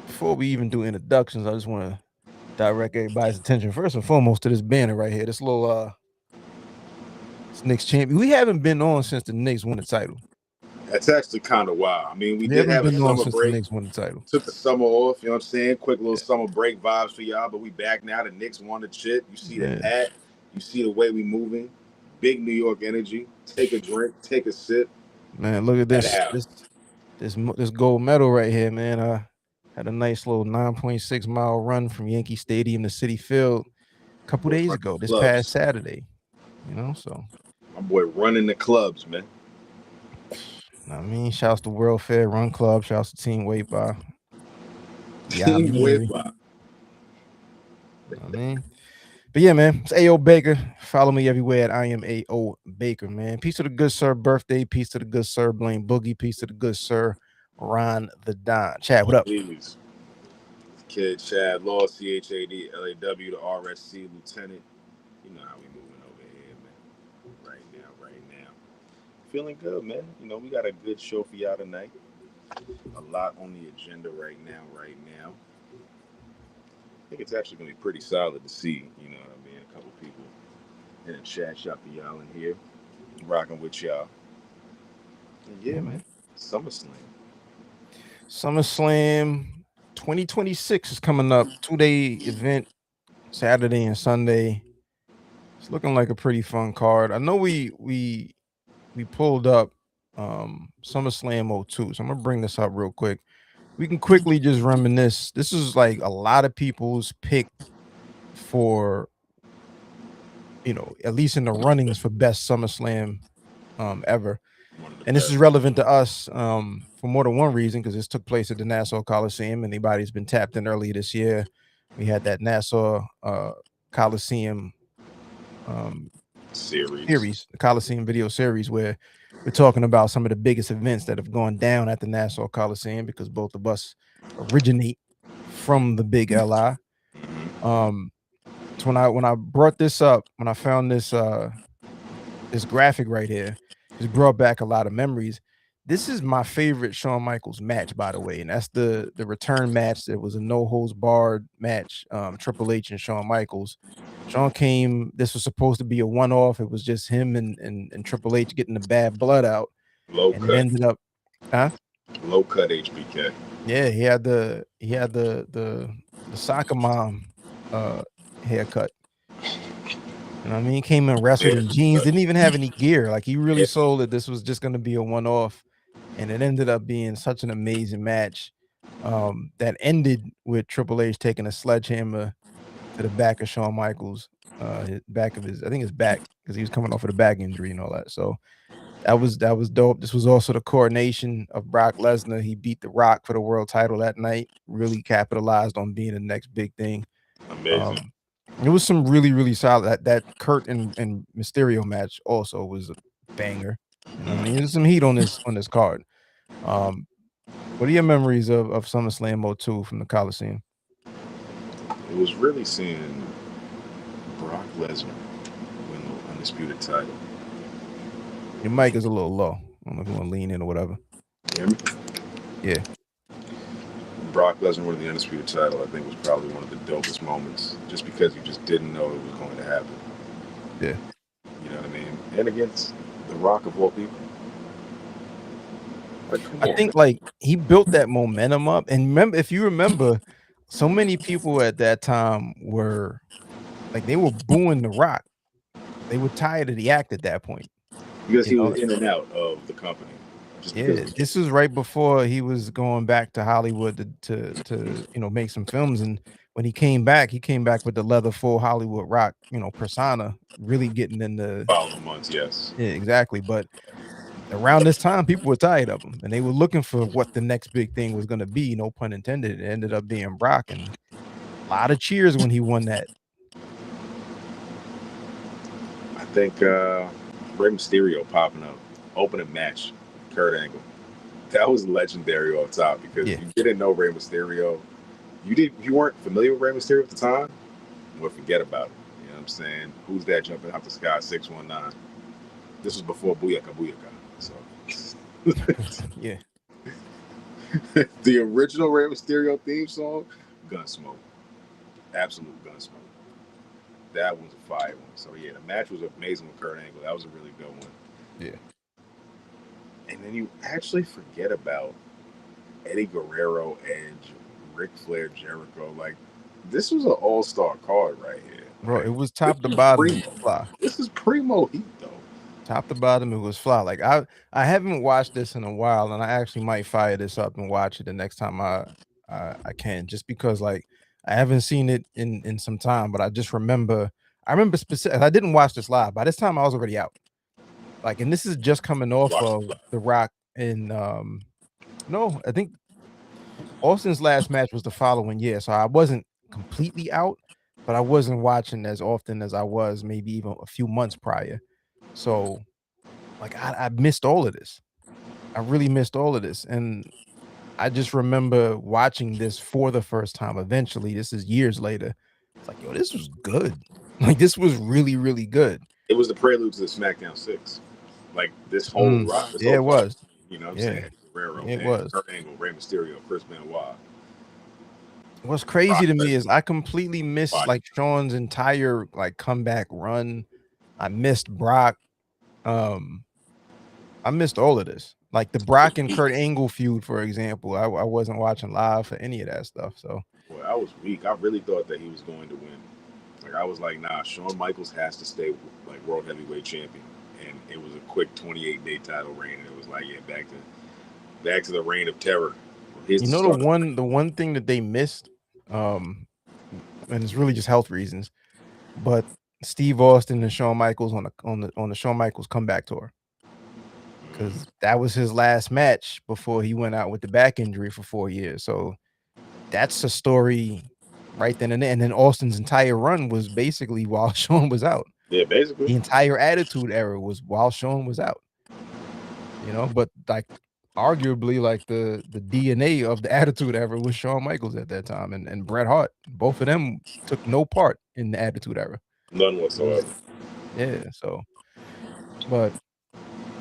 [SPEAKER 1] before we even do introductions, I just want to direct everybody's attention first and foremost to this banner right here. This little this Knicks champion. We haven't been on since the Knicks won the title.
[SPEAKER 2] That's actually kind of wild. I mean, we did
[SPEAKER 1] haven't
[SPEAKER 2] have a
[SPEAKER 1] been on
[SPEAKER 2] summer
[SPEAKER 1] since the
[SPEAKER 2] break.
[SPEAKER 1] Knicks won the title.
[SPEAKER 2] Took the summer off, you know what I'm saying? Quick little summer break vibes for y'all, but we back now. The Knicks won the chip. You see the hat. You see the way we moving. Big New York energy. Take a drink. Take a sip.
[SPEAKER 1] Man, look at this gold medal right here, man. Had a nice little 9.6 mile run from Yankee Stadium to Citi Field a couple days ago, this past Saturday. You know, so
[SPEAKER 2] my boy running the clubs, man.
[SPEAKER 1] I mean, shouts to World Fair Run Club, shouts to Team Weight by.
[SPEAKER 2] Team Weight by.
[SPEAKER 1] I mean, but yeah, man, it's A.O. Baker. Follow me everywhere at I am A.O. Baker, man. Peace to the good sir birthday. Peace to the good sir Blaine Boogie. Peace to the good sir Ron the Don. Chad, what up?
[SPEAKER 2] Please. Kid Chad Law, CHAD, LAW, the RSC Lieutenant. You know how we moving over here, man. Right now. Feeling good, man. You know, we got a good show for y'all tonight. A lot on the agenda right now. I think it's actually going to be pretty solid to see, you know what I mean, a couple people in the chat. Shout to y'all in here, rocking with y'all. And yeah, man, SummerSlam
[SPEAKER 1] 2026 is coming up. 2-day event, Saturday and Sunday. It's looking like a pretty fun card. I know we pulled up SummerSlam 02, so I'm gonna bring this up real quick. We can quickly just reminisce. This is like a lot of people's pick for, you know, at least in the runnings for best SummerSlam ever. And this is relevant to us for more than one reason, because this took place at the Nassau Coliseum. Anybody's been tapped in earlier this year. We had that Nassau Coliseum series, the Coliseum video series, where we're talking about some of the biggest events that have gone down at the Nassau Coliseum, because both of us originate from the big LI. So when I brought this up, when I found this this graphic right here, it brought back a lot of memories. This is my favorite Shawn Michaels match, by the way, and that's the return match. It was a no holds barred match. Triple H and Shawn Michaels. Shawn came. This was supposed to be a one-off. It was just him and Triple H getting the bad blood out.
[SPEAKER 2] Low
[SPEAKER 1] and
[SPEAKER 2] cut.
[SPEAKER 1] It ended up,
[SPEAKER 2] low cut HBK.
[SPEAKER 1] Yeah, he had the soccer mom haircut. You know what I mean? He came in wrestled in jeans, didn't even have any gear. Like, he really sold it. This was just going to be a one-off, and it ended up being such an amazing match that ended with Triple H taking a sledgehammer to the back of Shawn Michaels, back of his, I think his back, because he was coming off of the back injury and all that. So that was dope. This was also the coronation of Brock Lesnar. He beat The Rock for the world title that night. Really capitalized on being the next big thing.
[SPEAKER 2] Amazing.
[SPEAKER 1] It was some really, really solid. That Kurt and Mysterio match also was a banger. You know what I mean? There's some heat on this card. What are your memories of SummerSlam 02 from the Coliseum?
[SPEAKER 2] It was really seeing Brock Lesnar win the undisputed title.
[SPEAKER 1] Your mic is a little low. I don't know if you want to lean in or whatever.
[SPEAKER 2] You hear me?
[SPEAKER 1] Yeah.
[SPEAKER 2] Brock Lesnar winning the undisputed title, I think, was probably one of the dopest moments, just because you just didn't know it was going to happen.
[SPEAKER 1] Yeah.
[SPEAKER 2] You know what I mean? And against The Rock of all people.
[SPEAKER 1] I think, like, he built that momentum up. And remember, if you remember, so many people at that time were like, they were booing The Rock. They were tired of the act at that point.
[SPEAKER 2] Because he was in and out of the company.
[SPEAKER 1] Yeah, this was right before he was going back to Hollywood to make some films. And when he came back with the leather full Hollywood Rock, persona, really getting in the
[SPEAKER 2] following months. Yes,
[SPEAKER 1] yeah, exactly. But around this time, people were tired of him, and they were looking for what the next big thing was going to be. No pun intended. It ended up being Brock, and lot of cheers when he won that.
[SPEAKER 2] I think Rey Mysterio popping up, opening match, Kurt Angle. That was legendary off top because
[SPEAKER 1] Yeah.
[SPEAKER 2] if you didn't know Rey Mysterio, you weren't familiar with Rey Mysterio at the time, well, forget about it. You know what I'm saying? Who's that jumping out the sky 619? This was before Booyaka Booyaka. So
[SPEAKER 1] Yeah.
[SPEAKER 2] the original Rey Mysterio theme song, Gunsmoke. Absolute Gunsmoke. That was a fire one. So yeah, the match was amazing with Kurt Angle. That was a really good one.
[SPEAKER 1] Yeah.
[SPEAKER 2] And then you actually forget about Eddie Guerrero, Edge, Ric Flair, Jericho. Like, this was an all-star card right here.
[SPEAKER 1] Bro,
[SPEAKER 2] Like,
[SPEAKER 1] it was top to bottom. It was fly.
[SPEAKER 2] This is primo heat, though.
[SPEAKER 1] Top to bottom, it was fly. Like I haven't watched this in a while, and I actually might fire this up and watch it the next time I can, just because like I haven't seen it in some time. But I just remember, specific. I didn't watch this live. By this time, I was already out. Like, and this is just coming off of The Rock and no, I think Austin's last match was the following year, so I wasn't completely out, but I wasn't watching as often as I was maybe even a few months prior. So, like, I missed all of this. I really missed all of this, and I just remember watching this for the first time. Eventually, this is years later. It's like, yo, this was good. Like, this was really, really good.
[SPEAKER 2] It was the prelude to the SmackDown 6. Like, this whole Rock.
[SPEAKER 1] Yeah, it was.
[SPEAKER 2] You know what I'm saying? Guerrero,
[SPEAKER 1] it was.
[SPEAKER 2] Kurt Angle, Rey Mysterio, Chris Benoit.
[SPEAKER 1] What's crazy to me is I completely missed like Shawn's entire like comeback run. I missed Brock. I missed all of this. Like the Brock and Kurt Angle feud, for example. I wasn't watching live for any of that stuff. So,
[SPEAKER 2] boy, I was weak. I really thought that he was going to win. Like, I was like, nah, Shawn Michaels has to stay like world heavyweight champion. And it was a quick 28-day title reign, and it was like, yeah, back to the reign of terror.
[SPEAKER 1] You know, the one thing that they missed, and it's really just health reasons, but Steve Austin and Shawn Michaels on the Shawn Michaels comeback tour, because that was his last match before he went out with the back injury for 4 years. So that's a story right then and there. And then Austin's entire run was basically while Shawn was out.
[SPEAKER 2] Yeah, basically
[SPEAKER 1] the entire Attitude Era was while Shawn was out. You know, but like arguably like the DNA of the Attitude Era was Shawn Michaels at that time and Bret Hart. Both of them took no part in the Attitude Era.
[SPEAKER 2] None whatsoever.
[SPEAKER 1] Yeah, so but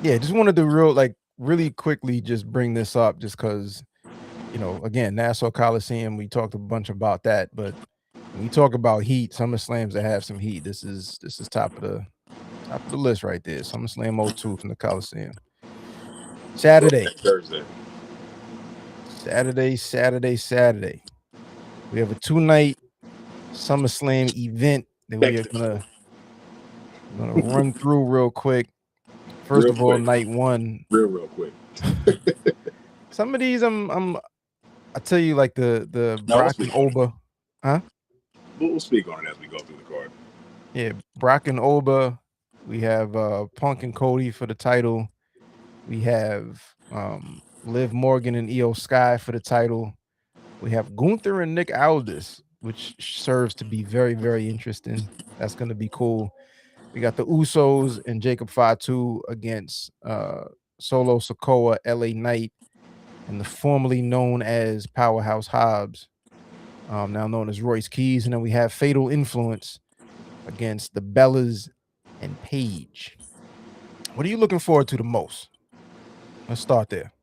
[SPEAKER 1] yeah, just wanted to really quickly just bring this up just because, you know, again, Nassau Coliseum, we talked a bunch about that, but when we talk about heat, SummerSlams that have some heat, this is top of the list right there. SummerSlam 02 from the Coliseum. Saturday. We have a 2-night SummerSlam event that we are gonna run through real quick. First of all, night one.
[SPEAKER 2] Real quick.
[SPEAKER 1] Some of these I tell you, like the Brock and Oba. Huh?
[SPEAKER 2] We'll speak on it as we go through the card.
[SPEAKER 1] Yeah, Brock and Oba. We have Punk and Cody for the title. We have Liv Morgan and Io Sky for the title. We have Gunther and Nick Aldis, which serves to be very, very interesting. That's going to be cool. We got the Usos and Jacob Fatu against Solo Sikoa, LA Knight, and the formerly known as Powerhouse Hobbs, now known as Royce Keys. And then we have Fatal Influence against the Bellas and Paige. What are you looking forward to the most? Let's start there.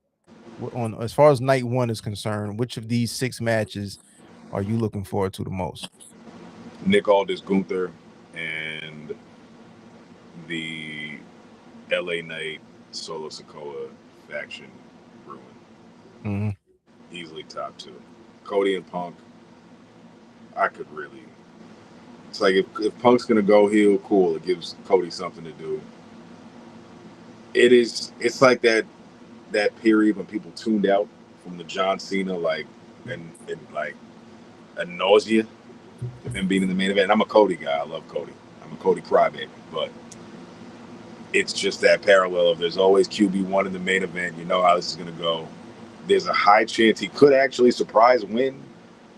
[SPEAKER 1] As far as night one is concerned, which of these 6 matches are you looking forward to the most?
[SPEAKER 2] Nick Aldis, Gunther, and the LA Knight Solo Sikoa faction ruin.
[SPEAKER 1] Mm-hmm.
[SPEAKER 2] Easily top 2. Cody and Punk. I could really. It's like if Punk's gonna go heel, cool. It gives Cody something to do. It's like that period when people tuned out from the John Cena and like a nausea of him being in the main event. And I'm a Cody guy. I love Cody. I'm a Cody crybaby, but it's just that parallel of there's always QB1 in the main event. You know how this is gonna go. There's a high chance he could actually surprise win,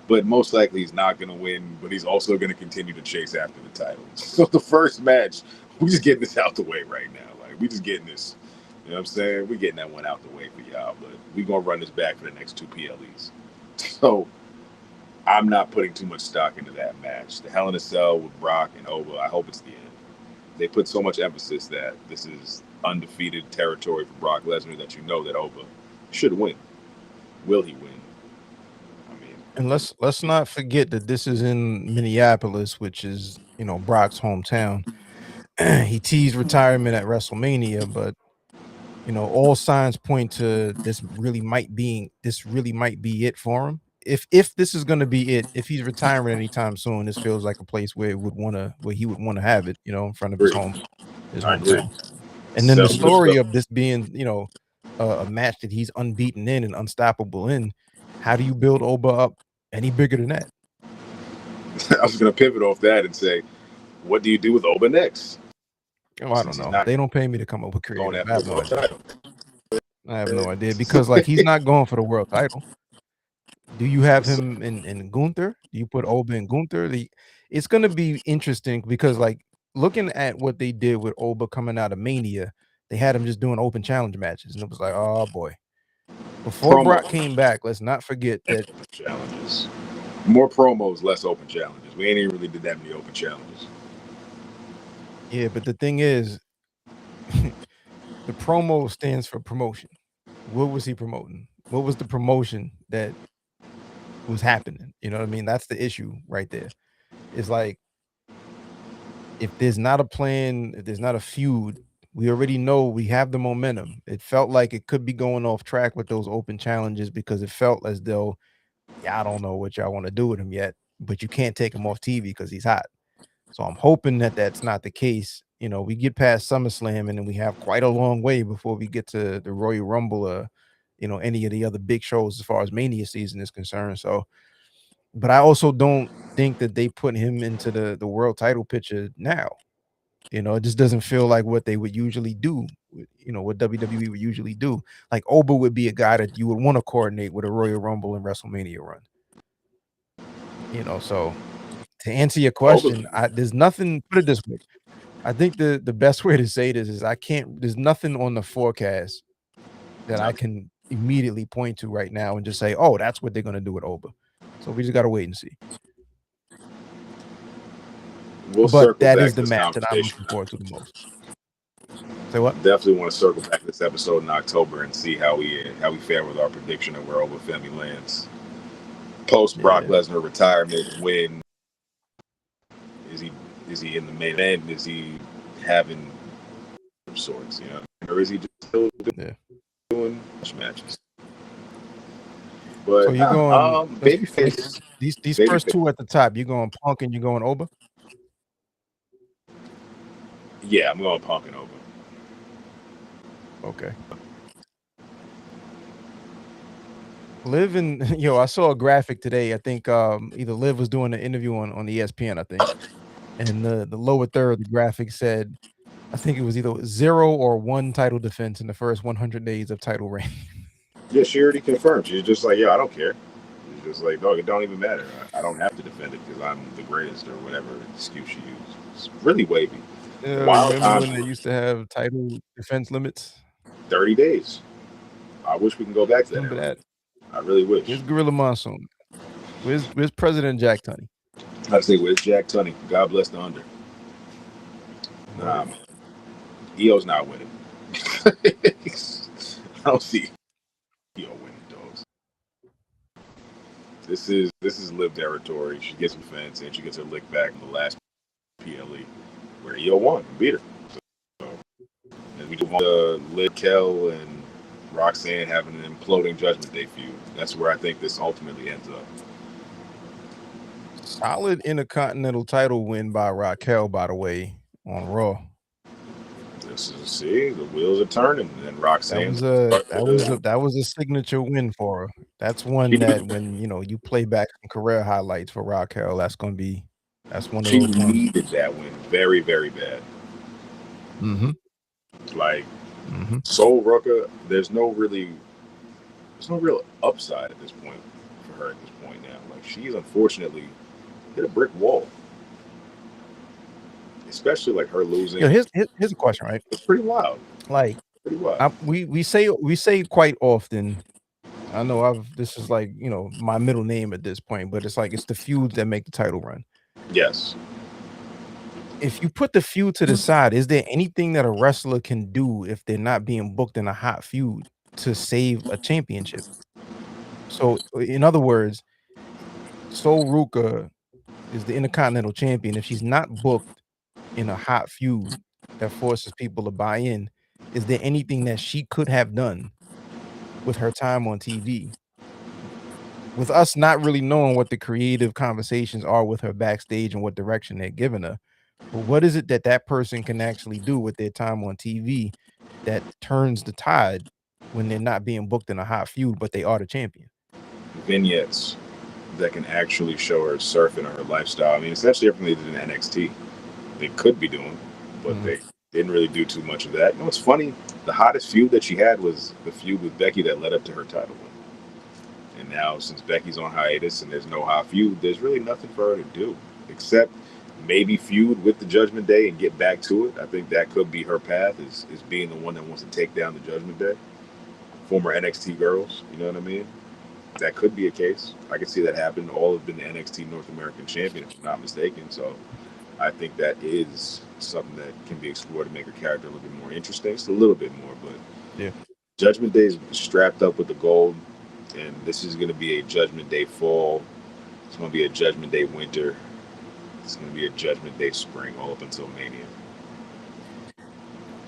[SPEAKER 2] but most likely he's not going to win. But he's also going to continue to chase after the title. So the first match, we just getting this out the way right now. Like we just getting this. You know what I'm saying? We're getting that one out the way for y'all, but we're going to run this back for the next 2 PLEs. So I'm not putting too much stock into that match. The Hell in a Cell with Brock and Oba, I hope it's the end. They put so much emphasis that this is undefeated territory for Brock Lesnar that you know that Oba should win. Will he win? I mean,
[SPEAKER 1] And let's not forget that this is in Minneapolis, which is, you know, Brock's hometown. He teased retirement at WrestleMania, but you know, all signs point to this really might be it for him. If this is going to be it, if he's retiring anytime soon, this feels like a place where he would want to have it, you know, in front of his
[SPEAKER 2] I agree.
[SPEAKER 1] hometown. And then the story of this being, you know, a match that he's unbeaten in and unstoppable in, how do you build Oba up any bigger than that?
[SPEAKER 2] I was going to pivot off that and say, what do you do with Oba next?
[SPEAKER 1] Oh, I don't know. They don't pay me to come up with creative. I have no idea because, like, he's not going for the world title. Do you have him in Gunther? Do you put Oba in Gunther? It's going to be interesting because, like, looking at what they did with Oba coming out of Mania, they had him just doing open challenge matches, and it was like, oh boy. Before Brock came back, let's not forget that
[SPEAKER 2] challenges, more promos, less open challenges. We ain't even really did that many open challenges.
[SPEAKER 1] Yeah, but the thing is, the promo stands for promotion. What was he promoting? What was the promotion that was happening? You know what I mean? That's the issue right there. It's like, if there's not a plan, if there's not a feud, we already know we have the momentum. It felt like it could be going off track with those open challenges because it felt as though, yeah, I don't know what y'all want to do with him yet, but you can't take him off TV because he's hot. So I'm hoping that that's not the case. You know, we get past SummerSlam and then we have quite a long way before we get to the Royal Rumble or, you know, any of the other big shows as far as Mania season is concerned. So, but I also don't think that they put him into the world title picture now. You know, it just doesn't feel like what they would usually do. You know, what WWE would usually do. Like Oba would be a guy that you would want to coordinate with a Royal Rumble and WrestleMania run. You know, so to answer your question, there's nothing. Put it this way, I think the best way to say this is there's nothing on the forecast that I can immediately point to right now and just say, oh, that's what they're going to do with Oba. So we just got to wait and see. But that is the match that I'm looking forward to the most. Say what?
[SPEAKER 2] Definitely want to circle back to this episode in October and see how we fare with our prediction of where Oba family lands. Post Brock Lesnar retirement, win. Is he in the main event? Is he having sorts, you know, or is he just still doing matches? But
[SPEAKER 1] so you're going
[SPEAKER 2] babyface.
[SPEAKER 1] These first two at the top. You're going Punk and you're going Oba.
[SPEAKER 2] Yeah, I'm going Punk and Oba.
[SPEAKER 1] Okay. Liv and I saw a graphic today. I think either Liv was doing an interview on ESPN, I think, and the lower third of the graphic said, I think it was either 0 or 1 title defense in the first 100 days of title reign.
[SPEAKER 2] Yeah, she already confirmed. She's just like, yeah, I don't care. She's just like, dog, it don't even matter. I don't have to defend it because I'm the greatest or whatever excuse she used. It's really wavy.
[SPEAKER 1] Remember when they used to have title defense limits?
[SPEAKER 2] 30 days. I wish we can go back to that.
[SPEAKER 1] Remember that?
[SPEAKER 2] I really wish.
[SPEAKER 1] Where's Gorilla Monsoon? Where's President Jack Tunney?
[SPEAKER 2] I'd say, where's Jack Tunney? God bless the under. Nah, man. EO's not winning. I don't see EO winning, dogs. This is Liv territory. She gets some fans and she gets her lick back in the last PLE where EO won and beat her. So, and we do want Liv, Kel, and Roxanne having an imploding Judgment Day feud. That's where I think this ultimately ends up.
[SPEAKER 1] Solid Intercontinental title win by Raquel, by the way, on Raw.
[SPEAKER 2] See, the wheels are turning, and Roxanne.
[SPEAKER 1] That was a signature win for her. That's one that when you play back some career highlights for Raquel, that's one of those ones.
[SPEAKER 2] She needed that win very, very bad.
[SPEAKER 1] Mm-hmm.
[SPEAKER 2] Like Soul Rucker, there's no real upside at this point for her at this point now. Like she's unfortunately hit a brick wall, especially like her
[SPEAKER 1] You know,
[SPEAKER 2] losing.
[SPEAKER 1] here's a question, right?
[SPEAKER 2] It's pretty wild.
[SPEAKER 1] Like,
[SPEAKER 2] Pretty wild.
[SPEAKER 1] we say quite often. I know this is like, you know, my middle name at this point, but it's like it's the feuds that make the title run.
[SPEAKER 2] Yes.
[SPEAKER 1] If you put the feud to the side, is there anything that a wrestler can do if they're not being booked in a hot feud to save a championship? So, in other words, Sol Ruka is the Intercontinental Champion. If she's not booked in a hot feud that forces people to buy in, is there anything that she could have done with her time on TV? With us not really knowing what the creative conversations are with her backstage and what direction they're giving her, but what is it that that person can actually do with their time on TV that turns the tide when they're not being booked in a hot feud, but they are the champion?
[SPEAKER 2] Vignettes that can actually show her surfing or her lifestyle. I mean, essentially everything they did in NXT, they could be doing, but they didn't really do too much of that. You know what's funny? The hottest feud that she had was the feud with Becky that led up to her title win. And now, since Becky's on hiatus and there's no hot feud, there's really nothing for her to do except maybe feud with the Judgment Day and get back to it. I think that could be her path, is being the one that wants to take down the Judgment Day. Former NXT girls, you know what I mean? That could be a case. I could see that happen. All have been the NXT North American champion, if I'm not mistaken. So I think that is something that can be explored to make her character a little bit more interesting. Just a little bit more, but
[SPEAKER 1] Yeah.
[SPEAKER 2] Judgment Day is strapped up with the gold, and this is going to be a Judgment Day fall. It's going to be a Judgment Day winter. It's going to be a Judgment Day spring, all up until Mania.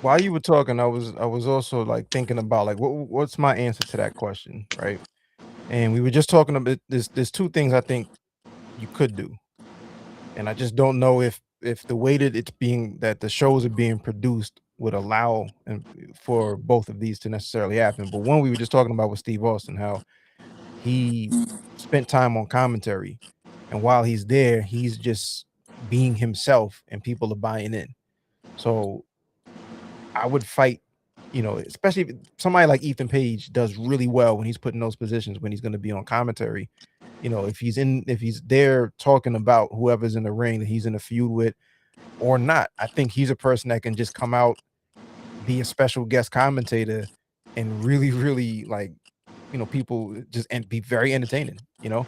[SPEAKER 1] While you were talking, I was also like thinking about like what's my answer to that question, right? And we were just talking about there's two things I think you could do. And I just don't know if the way that the shows are being produced would allow and for both of these to necessarily happen. But one we were just talking about with Steve Austin, how he spent time on commentary, and while he's there, he's just being himself, and people are buying in. So I would fight, you know, especially if somebody like Ethan Page does really well when he's put in those positions when he's going to be on commentary. You know, if he's there talking about whoever's in the ring that he's in a feud with or not, I think he's a person that can just come out, be a special guest commentator, and really, really like, you know, people just and be very entertaining. You know,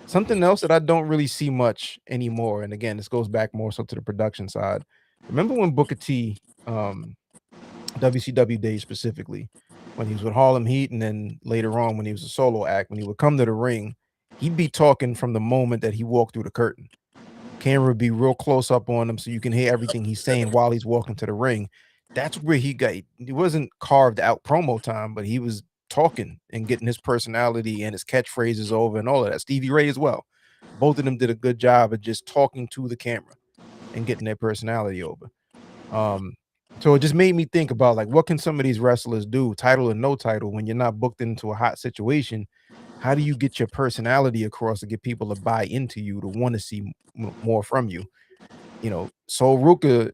[SPEAKER 1] something else that I don't really see much anymore. And again, this goes back more so to the production side. Remember when Booker T, WCW days specifically, when he was with Harlem Heat, and then later on when he was a solo act, when he would come to the ring, he'd be talking from the moment that he walked through the curtain. Camera would be real close up on him so you can hear everything he's saying while he's walking to the ring. That's where it wasn't carved out promo time, but he was talking and getting his personality and his catchphrases over and all of that. Stevie Ray as well. Both of them did a good job of just talking to the camera and getting their personality over. So it just made me think about like, what can some of these wrestlers do, title or no title, when you're not booked into a hot situation? How do you get your personality across to get people to buy into you, to want to see more from you? You know, so Ruka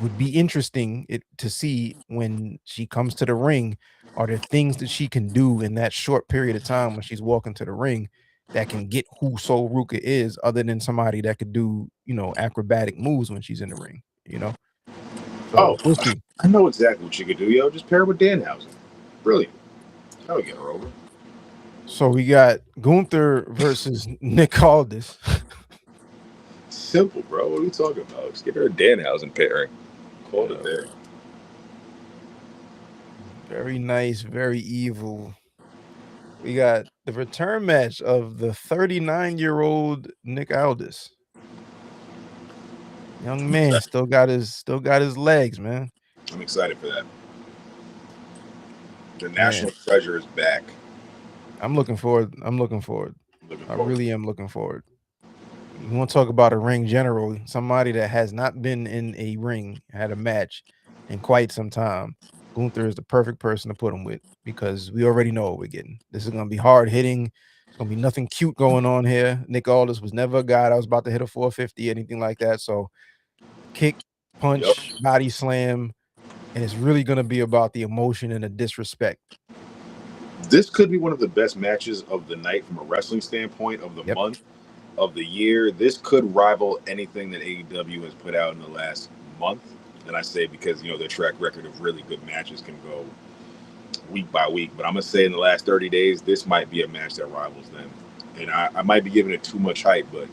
[SPEAKER 1] would be interesting to see when she comes to the ring. Are there things that she can do in that short period of time when she's walking to the ring that can get who Sol Ruka is, other than somebody that could do, you know, acrobatic moves when she's in the ring, you know? So we'll see.
[SPEAKER 2] I know exactly what you could do, yo. Just pair her with Danhausen. Brilliant. That would get her over.
[SPEAKER 1] So we got Gunther versus Nick Aldis.
[SPEAKER 2] Simple, bro. What are we talking about? Just get her a Danhausen pairing. Call it there.
[SPEAKER 1] Very nice, very evil. We got the return match of the 39-year-old Nick Aldis. Young man still got his legs, man.
[SPEAKER 2] I'm excited for that. The national treasure is back.
[SPEAKER 1] I'm looking forward. I really am looking forward. You want to talk about a ring general, somebody that has not been in a ring, had a match in quite some time. Gunther is the perfect person to put him with, because we already know what we're getting. This is going to be hard hitting. It's going to be nothing cute going on here. Nick Aldis was never a guy that was about to hit a 450, anything like that. So kick, punch, body slam, and it's really going to be about the emotion and the disrespect.
[SPEAKER 2] This could be one of the best matches of the night from a wrestling standpoint, of the
[SPEAKER 1] Yep.
[SPEAKER 2] month, of the year. This could rival anything that AEW has put out in the last month. And I say because, their track record of really good matches can go week by week. But I'm going to say in the last 30 days, this might be a match that rivals them. And I might be giving it too much hype, but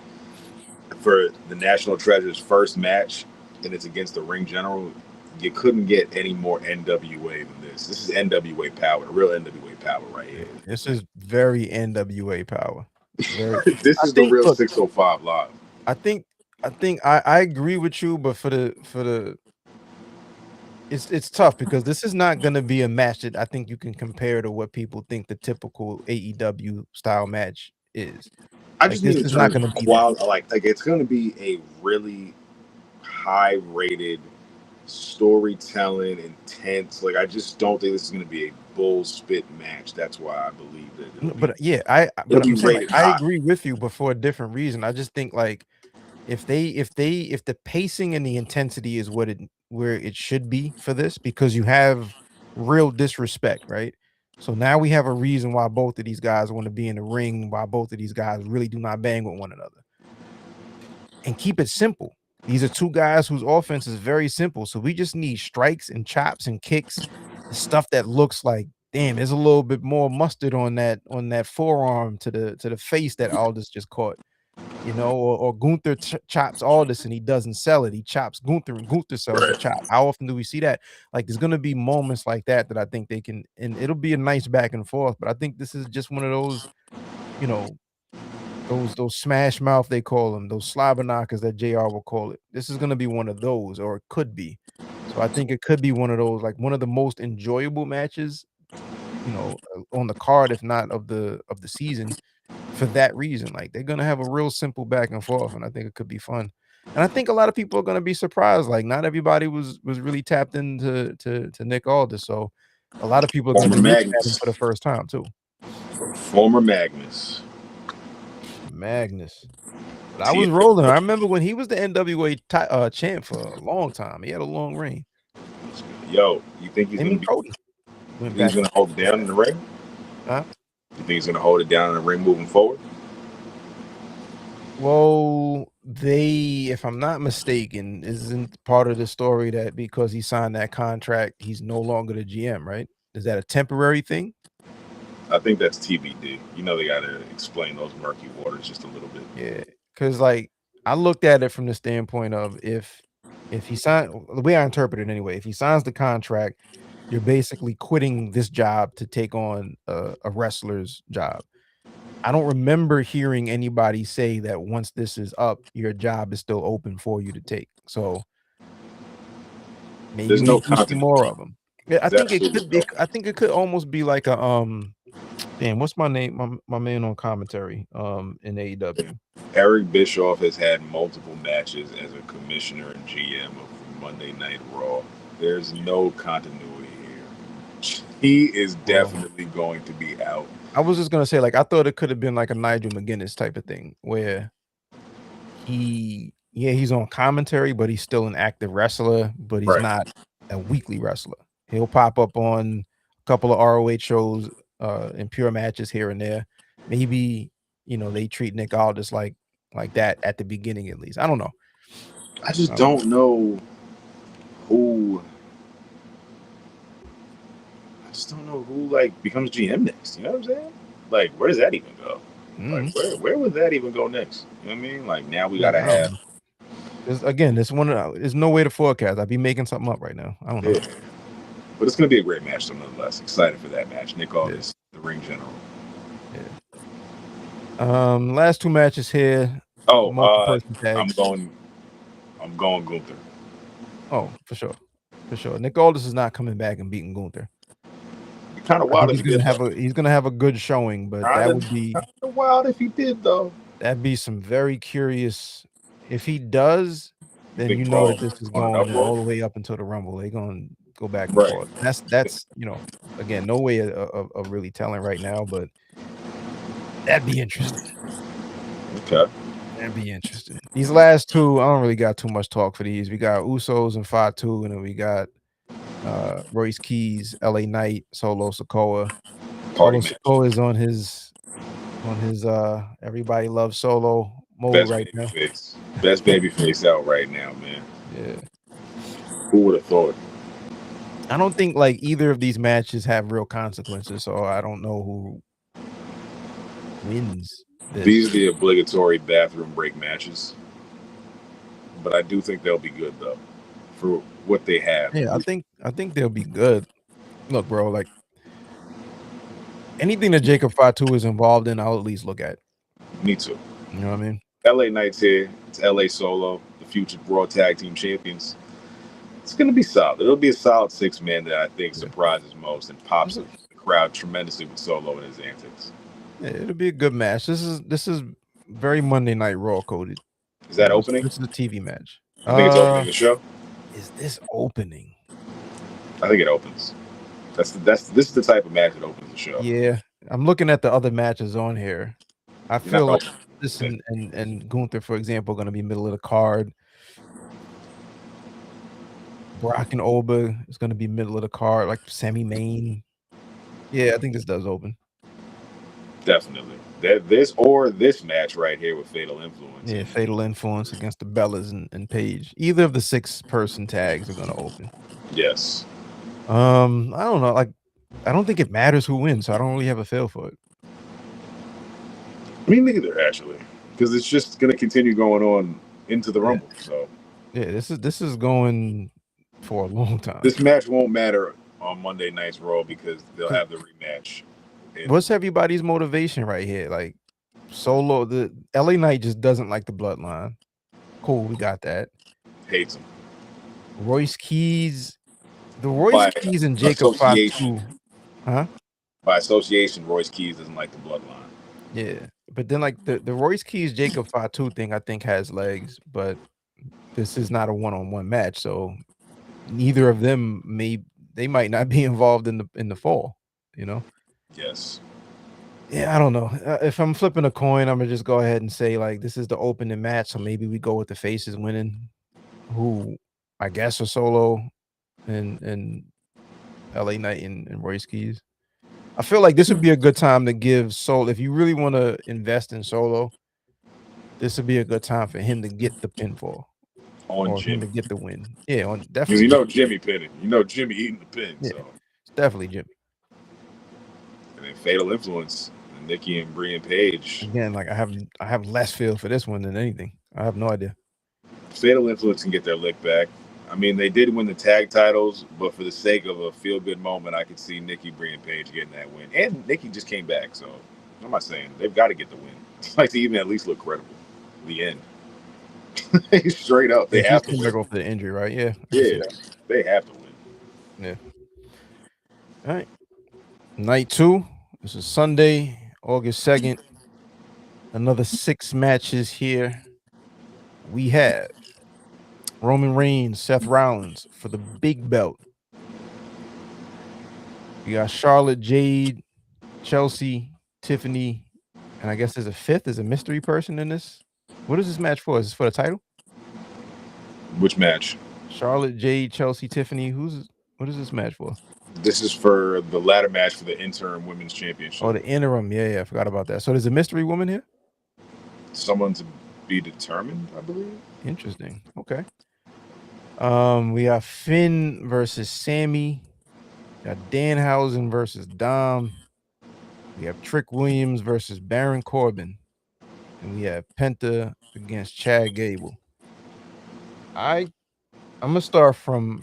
[SPEAKER 2] for the National Treasure's first match, and it's against the Ring General, you couldn't get any more NWA than this. This is NWA power, real NWA power right here.
[SPEAKER 1] This is very NWA power. Very.
[SPEAKER 2] This
[SPEAKER 1] I
[SPEAKER 2] is the
[SPEAKER 1] think.
[SPEAKER 2] real
[SPEAKER 1] Look,
[SPEAKER 2] 605 live.
[SPEAKER 1] I think. I agree with you, but for the it's tough because this is not going to be a match that I think you can compare to what people think the typical AEW style match is.
[SPEAKER 2] I
[SPEAKER 1] Like
[SPEAKER 2] just
[SPEAKER 1] this
[SPEAKER 2] mean in
[SPEAKER 1] is not
[SPEAKER 2] terms
[SPEAKER 1] going
[SPEAKER 2] of
[SPEAKER 1] to be that.
[SPEAKER 2] quality. Like it's going to be a really high rated storytelling, intense. Like I just don't think this is going to be a bull spit match. That's why I believe that
[SPEAKER 1] But yeah,
[SPEAKER 2] it'll
[SPEAKER 1] but
[SPEAKER 2] be
[SPEAKER 1] I'm saying like
[SPEAKER 2] rated
[SPEAKER 1] I
[SPEAKER 2] high.
[SPEAKER 1] agree with you, but for a different reason. I just think like if the pacing and the intensity is where it should be for this, because you have real disrespect, right? So now we have a reason why both of these guys want to be in the ring, why both of these guys really do not bang with one another. And keep it simple. These are two guys whose offense is very simple. So we just need strikes and chops and kicks, stuff that looks like, damn, there's a little bit more mustard on that forearm to the face that Aldis just caught. Or Gunther chops Aldis and he doesn't sell it. He chops Gunther and Gunther sells the
[SPEAKER 2] Right.
[SPEAKER 1] chop. How often do we see that? Like there's gonna be moments like that I think they can, and it'll be a nice back and forth. But I think this is just one of those, you know, those smash mouth they call them, those slobber knockers that JR will call it. This is gonna be one of those, or it could be. So I think it could be one of those, like one of the most enjoyable matches, on the card, if not of the season, for that reason. Like they're gonna have a real simple back and forth, and I think it could be fun. And I think a lot of people are gonna be surprised. Like not everybody was really tapped into to Nick Aldis, so a lot of people are gonna
[SPEAKER 2] Former
[SPEAKER 1] be looking at him
[SPEAKER 2] Magnus.
[SPEAKER 1] for the first time too.
[SPEAKER 2] Former Magnus.
[SPEAKER 1] Magnus. But I was
[SPEAKER 2] TNA.
[SPEAKER 1] rolling. I remember when he was the NWA champ for a long time. He had a long reign.
[SPEAKER 2] Yo, you think he's
[SPEAKER 1] Him
[SPEAKER 2] gonna
[SPEAKER 1] and
[SPEAKER 2] be?
[SPEAKER 1] Cody
[SPEAKER 2] You
[SPEAKER 1] went
[SPEAKER 2] think he's
[SPEAKER 1] back and
[SPEAKER 2] gonna hold
[SPEAKER 1] forth
[SPEAKER 2] it
[SPEAKER 1] with
[SPEAKER 2] down in
[SPEAKER 1] that.
[SPEAKER 2] the ring?
[SPEAKER 1] Huh?
[SPEAKER 2] You think he's gonna hold it down in the ring moving forward?
[SPEAKER 1] Well, if I'm not mistaken, isn't part of the story that because he signed that contract, he's no longer the GM, right? Is that a temporary thing?
[SPEAKER 2] I think that's TBD. They gotta explain those murky waters just a little bit.
[SPEAKER 1] Yeah, because like I looked at it from the standpoint of if he signed, the way I interpret it anyway, if he signs the contract, you're basically quitting this job to take on a wrestler's job. I don't remember hearing anybody say that once this is up, your job is still open for you to take. So maybe
[SPEAKER 2] There's
[SPEAKER 1] we
[SPEAKER 2] no
[SPEAKER 1] do see more
[SPEAKER 2] continuity.
[SPEAKER 1] of them. Yeah, I
[SPEAKER 2] There's
[SPEAKER 1] think it
[SPEAKER 2] absolutely
[SPEAKER 1] could
[SPEAKER 2] no.
[SPEAKER 1] be. I think it could almost be like a damn, what's my name? My man on commentary in AEW.
[SPEAKER 2] Eric Bischoff has had multiple matches as a commissioner and GM of Monday Night Raw. There's no continuity here. He is
[SPEAKER 1] Well,
[SPEAKER 2] definitely going to be out.
[SPEAKER 1] I was just gonna say, like, I thought it could have been like a Nigel McGuinness type of thing where he's on commentary, but he's still an active wrestler, but he's
[SPEAKER 2] Right.
[SPEAKER 1] not a weekly wrestler. He'll pop up on a couple of ROH shows, in pure matches here and there. Maybe, they treat Nick Aldis like that at the beginning, at least. I don't know.
[SPEAKER 2] I just don't know who. I just don't know who becomes GM next. You know what I'm saying? Like, where does that even go?
[SPEAKER 1] Mhm.
[SPEAKER 2] Like, where would that even go next? You know what I mean? Like, now we
[SPEAKER 1] Yeah,
[SPEAKER 2] gotta
[SPEAKER 1] I don't
[SPEAKER 2] have.
[SPEAKER 1] know. There's no way to forecast. I'd be making something up right now. I don't know.
[SPEAKER 2] Yeah. But it's gonna be a great match, nonetheless. Excited for that match. Nick
[SPEAKER 1] Yeah.
[SPEAKER 2] Aldis, the Ring General.
[SPEAKER 1] Yeah. Last two matches here.
[SPEAKER 2] Oh,
[SPEAKER 1] Multi-person
[SPEAKER 2] I'm
[SPEAKER 1] tags.
[SPEAKER 2] going Gunther.
[SPEAKER 1] Oh, for sure. For sure. Nick Aldis is not coming back and beating Gunther.
[SPEAKER 2] Be kind of
[SPEAKER 1] I think
[SPEAKER 2] wild if he did.
[SPEAKER 1] he's gonna have a good showing, but that would be
[SPEAKER 2] Kind of wild if he did, though.
[SPEAKER 1] that'd be some very curious. If he does, then
[SPEAKER 2] Big
[SPEAKER 1] you know
[SPEAKER 2] Paul
[SPEAKER 1] that this is
[SPEAKER 2] on an
[SPEAKER 1] going
[SPEAKER 2] uproar.
[SPEAKER 1] all the way up until the Rumble. They're gonna go back and
[SPEAKER 2] Right.
[SPEAKER 1] forth. That's again, no way of really telling right now, but that'd be interesting.
[SPEAKER 2] Okay.
[SPEAKER 1] That'd be interesting. These last two, I don't really got too much talk for these. We got Usos and Fatu, and then we got Royce Keys, LA Knight, Solo Sokoa.
[SPEAKER 2] Party
[SPEAKER 1] Solo
[SPEAKER 2] match.
[SPEAKER 1] Sikoa is on his everybody loves Solo mode
[SPEAKER 2] Best
[SPEAKER 1] right
[SPEAKER 2] baby
[SPEAKER 1] now.
[SPEAKER 2] face. Best baby face out right now, man.
[SPEAKER 1] Yeah.
[SPEAKER 2] Who would have thought?
[SPEAKER 1] I don't think like either of these matches have real consequences, so I don't know who wins
[SPEAKER 2] These are
[SPEAKER 1] this.
[SPEAKER 2] the obligatory bathroom break matches. But I do think they'll be good though. For what they have.
[SPEAKER 1] Yeah, I think they'll be good. Look, bro, like anything that Jacob Fatu is involved in, I'll at least look at.
[SPEAKER 2] Me too.
[SPEAKER 1] You know what I mean?
[SPEAKER 2] LA Knight's here. It's LA Solo, the future Raw Tag Team Champions. It's going to be solid. It'll be a solid 6-man that I think surprises most and pops the crowd tremendously with Solo and his antics.
[SPEAKER 1] Yeah, it'll be a good match. This is very Monday Night Raw coded.
[SPEAKER 2] Is that opening?
[SPEAKER 1] This is a TV match.
[SPEAKER 2] I think it's opening the show.
[SPEAKER 1] Is this opening?
[SPEAKER 2] I think it opens. This is the type of match that opens the show.
[SPEAKER 1] Yeah, I'm looking at the other matches on here. I feel like this and Gunther, for example, are going to be middle of the card. Brock and Oba is going to be middle of the card, like Sami Zayn. Yeah, I think this does open.
[SPEAKER 2] Definitely. This match right here with Fatal Influence.
[SPEAKER 1] Yeah, Fatal Influence against the Bellas and Paige. Either of the 6-person tags are going to open.
[SPEAKER 2] Yes.
[SPEAKER 1] I don't know. Like, I don't think it matters who wins, so I don't really have a feel for it.
[SPEAKER 2] Me neither, actually, because it's just going to continue going on into the Rumble. So
[SPEAKER 1] yeah, this is going for a long time.
[SPEAKER 2] This match won't matter on Monday Night's Raw because they'll have the rematch.
[SPEAKER 1] What's everybody's motivation right here? Like Solo, the LA Knight just doesn't like the bloodline. Cool, we got that.
[SPEAKER 2] Hates him.
[SPEAKER 1] Royce Keys, Keys and Jacob Fatu. Huh?
[SPEAKER 2] By association, Royce Keys doesn't like the bloodline.
[SPEAKER 1] Yeah, but then like the Royce Keys Jacob Fatu thing, I think has legs, but this is not a one-on-one match, so neither of them they might not be involved in the fall. You know.
[SPEAKER 2] Yes.
[SPEAKER 1] Yeah, I don't know. If I'm flipping a coin, I'm gonna just go ahead and say like this is the opening match, so maybe we go with the faces winning, who I guess are Solo and LA Knight and Royce Keys. I feel like this would be a good time to give Solo, if you really want to invest in Solo, this would be a good time for him to get the pinfall or
[SPEAKER 2] Jimmy.
[SPEAKER 1] him to get the win. Yeah, on
[SPEAKER 2] definitely. You know Jimmy pinning. You know Jimmy eating the pin.
[SPEAKER 1] Yeah,
[SPEAKER 2] so
[SPEAKER 1] it's definitely Jimmy.
[SPEAKER 2] And then Fatal Influence, Nikki and Brie and Paige.
[SPEAKER 1] Again, like I have less feel for this one than anything. I have no idea.
[SPEAKER 2] Fatal Influence can get their lick back. I mean, they did win the tag titles, but for the sake of a feel-good moment, I could see Nikki, Brie, and Paige getting that win. And Nikki just came back, so I'm not saying they've got to get the win. It's like to even at least look credible. The end. Straight up, they have to win.
[SPEAKER 1] Go for the injury, right? Yeah.
[SPEAKER 2] Yeah, they have to win.
[SPEAKER 1] Yeah. All right. Night 2. This is Sunday, August 2nd. Another 6 matches here. We have Roman Reigns, Seth Rollins for the big belt. We got Charlotte, Jade, Chelsea, Tiffany, and I guess there's a 5th. There's a mystery person in this. What is this match for? Is this for the title?
[SPEAKER 2] Which match?
[SPEAKER 1] Charlotte, Jade, Chelsea, Tiffany. What is this match for?
[SPEAKER 2] This is for the ladder match for the interim women's championship.
[SPEAKER 1] Oh, the interim. Yeah, I forgot about that. So there's a mystery woman here?
[SPEAKER 2] Someone to be determined, I believe.
[SPEAKER 1] Interesting. Okay. We have Finn versus Sammy. We got Danhausen versus Dom. We have Trick Williams versus Baron Corbin. And we have Penta against Chad Gable. I'm gonna start from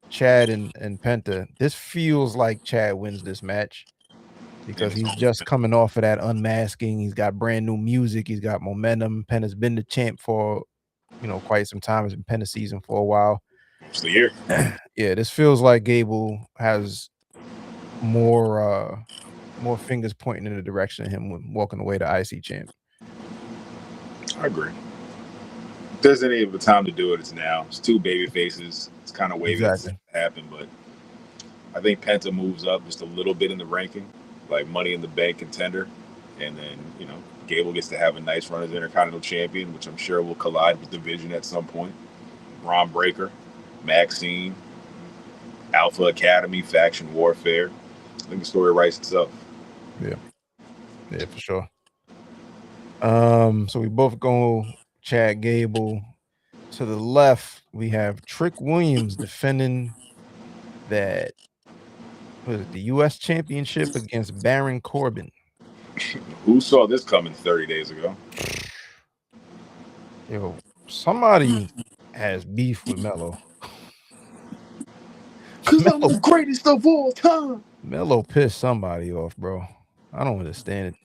[SPEAKER 1] Chad and Penta. This feels like Chad wins this match because he's just coming off of that unmasking. He's got brand new music. He's got momentum. Penta's been the champ for quite some time. It's been Penta season for a while.
[SPEAKER 2] It's the year.
[SPEAKER 1] Yeah, this feels like Gable has more fingers pointing in the direction of him walking away to IC champ.
[SPEAKER 2] I agree. If there's any of the time to do it, it's now. It's 2 baby faces. It's kind of wavy to happen, but I think Penta moves up just a little bit in the ranking, like Money in the Bank contender, and then Gable gets to have a nice run as Intercontinental Champion, which I'm sure will collide with Division at some point. Braun Breaker, Maxine, Alpha Academy, Faction Warfare. I think the story writes itself.
[SPEAKER 1] Yeah, for sure. So we both go Chad Gable. To the left, we have Trick Williams defending that was it, the U.S. Championship against Baron Corbin.
[SPEAKER 2] Who saw this coming 30 days ago?
[SPEAKER 1] Yo, somebody has beef with Melo.
[SPEAKER 2] Cause I'm the greatest of all time.
[SPEAKER 1] Melo pissed somebody off, bro. I don't understand it.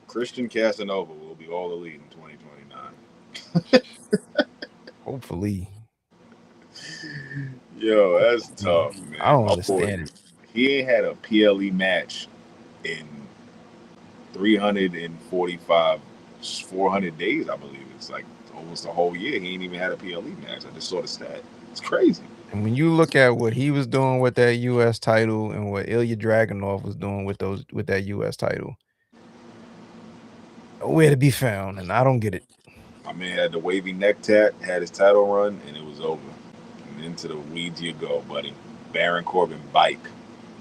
[SPEAKER 2] Christian Casanova will be all elite in 2029.
[SPEAKER 1] Hopefully.
[SPEAKER 2] Yo, that's tough, man.
[SPEAKER 1] I don't understand it.
[SPEAKER 2] He ain't had a PLE match in 345, 400 days, I believe. It's like almost a whole year. He ain't even had a PLE match. I just saw the stat. It's crazy.
[SPEAKER 1] And when you look at what he was doing with that U.S. title and what Ilya Dragunov was doing with that U.S. title, nowhere to be found, and I don't get it.
[SPEAKER 2] My man had the wavy neck tat, had his title run, and it was over. And into the weeds you go, buddy. Baron Corbin bike.